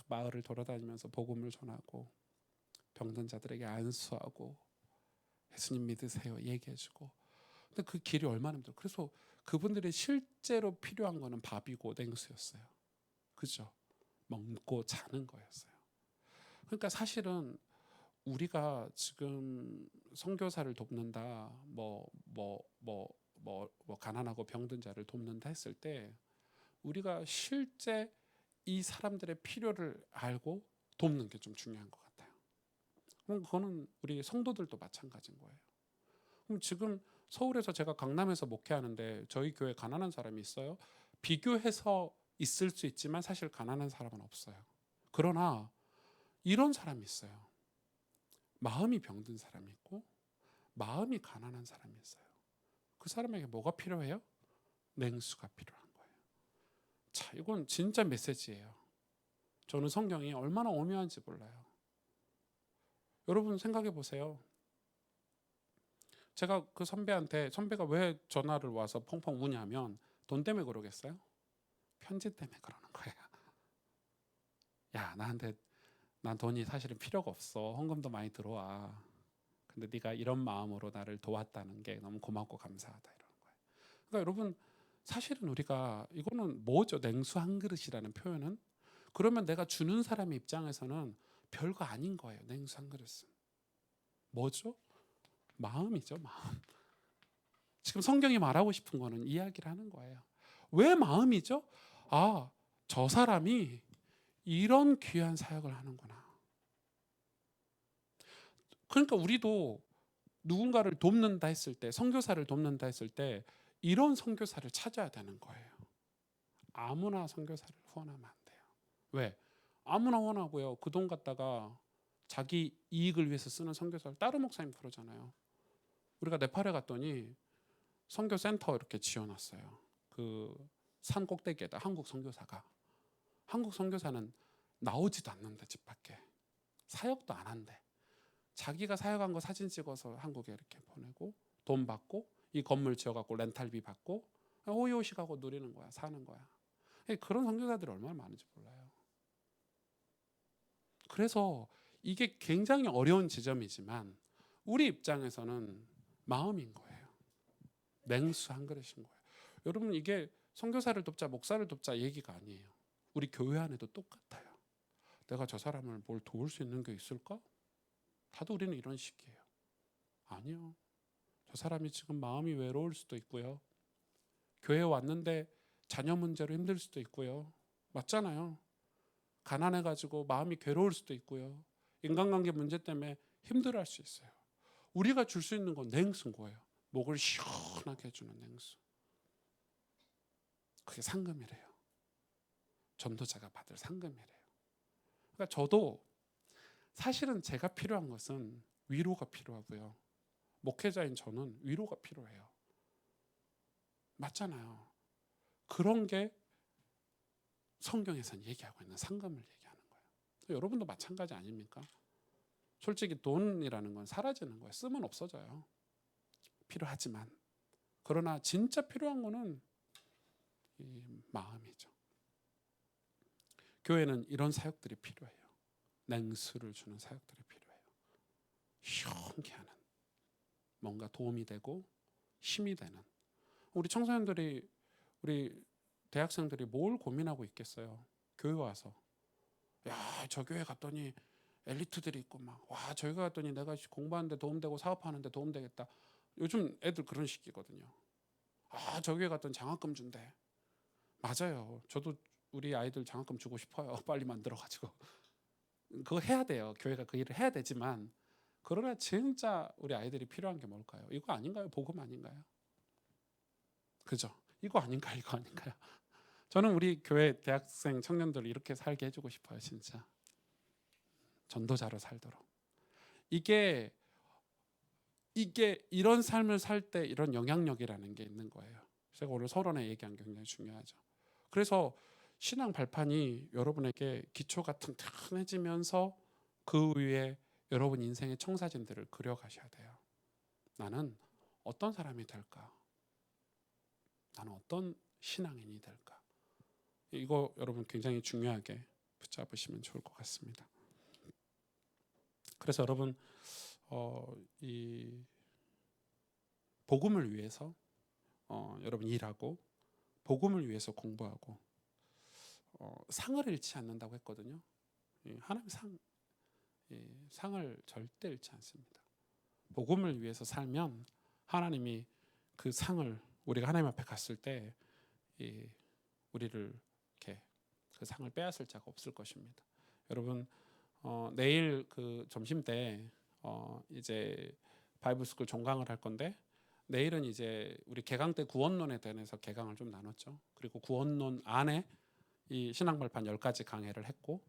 마을을 돌아다니면서 복음을 전하고 병든 자들에게 안수하고 예수님 믿으세요 얘기해주고. 근데 그 길이 얼마나 힘들어. 그래서 그분들이 실제로 필요한 거는 밥이고 냉수였어요. 그죠? 먹고 자는 거였어요. 그러니까 사실은 우리가 지금 선교사를 돕는다, 가난하고 병든 자를 돕는다 했을 때 우리가 실제 이 사람들의 필요를 알고 돕는 게 좀 중요한 것 같아요. 그럼 그거는 우리 성도들도 마찬가지인 거예요. 그럼 지금 서울에서 제가 강남에서 목회하는데 저희 교회 가난한 사람이 있어요? 비교해서 있을 수 있지만 사실 가난한 사람은 없어요. 그러나 이런 사람이 있어요. 마음이 병든 사람이 있고 마음이 가난한 사람이 있어요. 그 사람에게 뭐가 필요해요? 냉수가 필요한 거예요. 자, 이건 진짜 메시지예요. 저는 성경이 얼마나 오묘한지 몰라요. 여러분 생각해 보세요. 제가 그 선배한테 선배가 왜 전화를 와서 펑펑 우냐면 돈 때문에 그러겠어요? 편지 때문에 그러는 거예요. 야, 난 돈이 사실은 필요가 없어. 헌금도 많이 들어와. 근데 네가 이런 마음으로 나를 도왔다는 게 너무 고맙고 감사하다 이러는 거예요. 그러니까 여러분 사실은 우리가 이거는 뭐죠? 냉수 한 그릇이라는 표현은 그러면 내가 주는 사람의 입장에서는 별거 아닌 거예요. 냉수 한 그릇은 뭐죠? 마음이죠, 마음. 지금 성경이 말하고 싶은 거는 이야기를 하는 거예요. 왜 마음이죠? 아, 저 사람이 이런 귀한 사역을 하는구나. 그러니까 우리도 누군가를 돕는다 했을 때, 선교사를 돕는다 했을 때 이런 선교사를 찾아야 되는 거예요. 아무나 선교사를 후원하면 안 돼요. 왜? 아무나 후원하고요. 그 돈 갖다가 자기 이익을 위해서 쓰는 선교사를 따로 목사님 그러잖아요. 우리가 네팔에 갔더니 선교 센터 이렇게 지어놨어요. 그 산 꼭대기에다 한국 선교사가. 한국 선교사는 나오지도 않는데 집 밖에 사역도 안 한대. 자기가 사역한 거 사진 찍어서 한국에 이렇게 보내고 돈 받고 이 건물 지어갖고 렌탈비 받고 호의호식하고 누리는 거야, 사는 거야. 그런 선교사들이 얼마나 많은지 몰라요. 그래서 이게 굉장히 어려운 지점이지만 우리 입장에서는 마음인 거예요. 냉수 한 그릇인 거예요. 여러분 이게 선교사를 돕자 목사를 돕자 얘기가 아니에요. 우리 교회 안에도 똑같아요. 내가 저 사람을 뭘 도울 수 있는 게 있을까? 다들 우리는 이런 식이에요. 아니요. 저 사람이 지금 마음이 외로울 수도 있고요. 교회에 왔는데 자녀 문제로 힘들 수도 있고요. 맞잖아요. 가난해가지고 마음이 괴로울 수도 있고요. 인간관계 문제 때문에 힘들어할 수 있어요. 우리가 줄 수 있는 건 냉수인 거예요. 목을 시원하게 해주는 냉수. 그게 상금이래요. 전도자가 받을 상금이래요. 그러니까 저도 사실은 제가 필요한 것은 위로가 필요하고요. 목회자인 저는 위로가 필요해요. 맞잖아요. 그런 게 성경에서는 얘기하고 있는 상금을 얘기하는 거예요. 여러분도 마찬가지 아닙니까? 솔직히 돈이라는 건 사라지는 거예요. 쓰면 없어져요. 필요하지만 그러나 진짜 필요한 거는 이 마음이죠. 교회는 이런 사역들이 필요해요. 냉수를 주는 사역들이 필요해요. 시원케 하는, 뭔가 도움이 되고 힘이 되는. 우리 청소년들이, 우리 대학생들이 뭘 고민하고 있겠어요. 교회 와서 야, 저 교회 갔더니 엘리트들이 있고 막, 와, 저기 갔더니 내가 공부하는데 도움되고 사업하는데 도움되겠다. 요즘 애들 그런 식이거든요. 아, 저 교회 갔더니 장학금 준대. 맞아요. 저도 우리 아이들 장학금 주고 싶어요. 빨리 만들어가지고. 그거 해야 돼요. 교회가 그 일을 해야 되지만, 그러나 진짜 우리 아이들이 필요한 게 뭘까요? 이거 아닌가요? 복음 아닌가요? 그죠? 이거 아닌가요? 이거 아닌가요? 저는 우리 교회 대학생 청년들 이렇게 살게 해주고 싶어요. 진짜 전도자로 살도록. 이게 이런 삶을 살 때 이런 영향력이라는 게 있는 거예요. 제가 오늘 서론에 얘기한 게 굉장히 중요하죠. 그래서 신앙 발판이 여러분에게 기초가 튼튼해지면서 그 위에 여러분 인생의 청사진들을 그려가셔야 돼요. 나는 어떤 사람이 될까? 나는 어떤 신앙인이 될까? 이거 여러분 굉장히 중요하게 붙잡으시면 좋을 것 같습니다. 그래서 여러분 이 복음을 위해서 여러분 일하고 복음을 위해서 공부하고 상을 잃지 않는다고 했거든요. 하나님 상을 절대 잃지 않습니다. 복음을 위해서 살면 하나님이 그 상을 우리가 하나님 앞에 갔을 때 우리를 이렇게 그 상을 빼앗을 자가 없을 것입니다. 여러분 내일 그 점심 때 이제 바이블스쿨 종강을 할 건데 내일은 이제 우리 개강 때 구원론에 대해서 개강을 좀 나눴죠. 그리고 구원론 안에 이 신앙발판 10가지 강해를 했고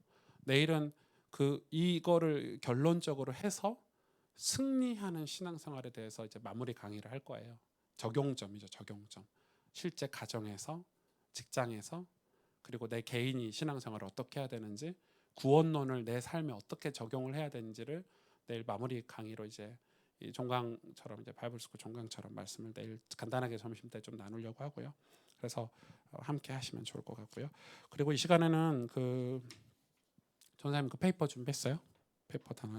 내일은 이거를 결론적으로 해서 승리하는 신앙생활에 대해서 이제 마무리 강의를 할 거예요. 적용점이죠, 적용점. 실제 가정에서, 직장에서, 그리고 내 개인이 신앙생활을 어떻게 해야 되는지, 구원론을 내 삶에 어떻게 적용을 해야 되는지를 내일 마무리 강의로 이제 이 종강처럼 이제 바이블스쿨 종강처럼 말씀을 내일 간단하게 점심 때 좀 나누려고 하고요. 그래서 함께 하시면 좋을 것 같고요. 그리고 이 시간에는 그 전사님 그 페이퍼 준비했어요? 페이퍼 단어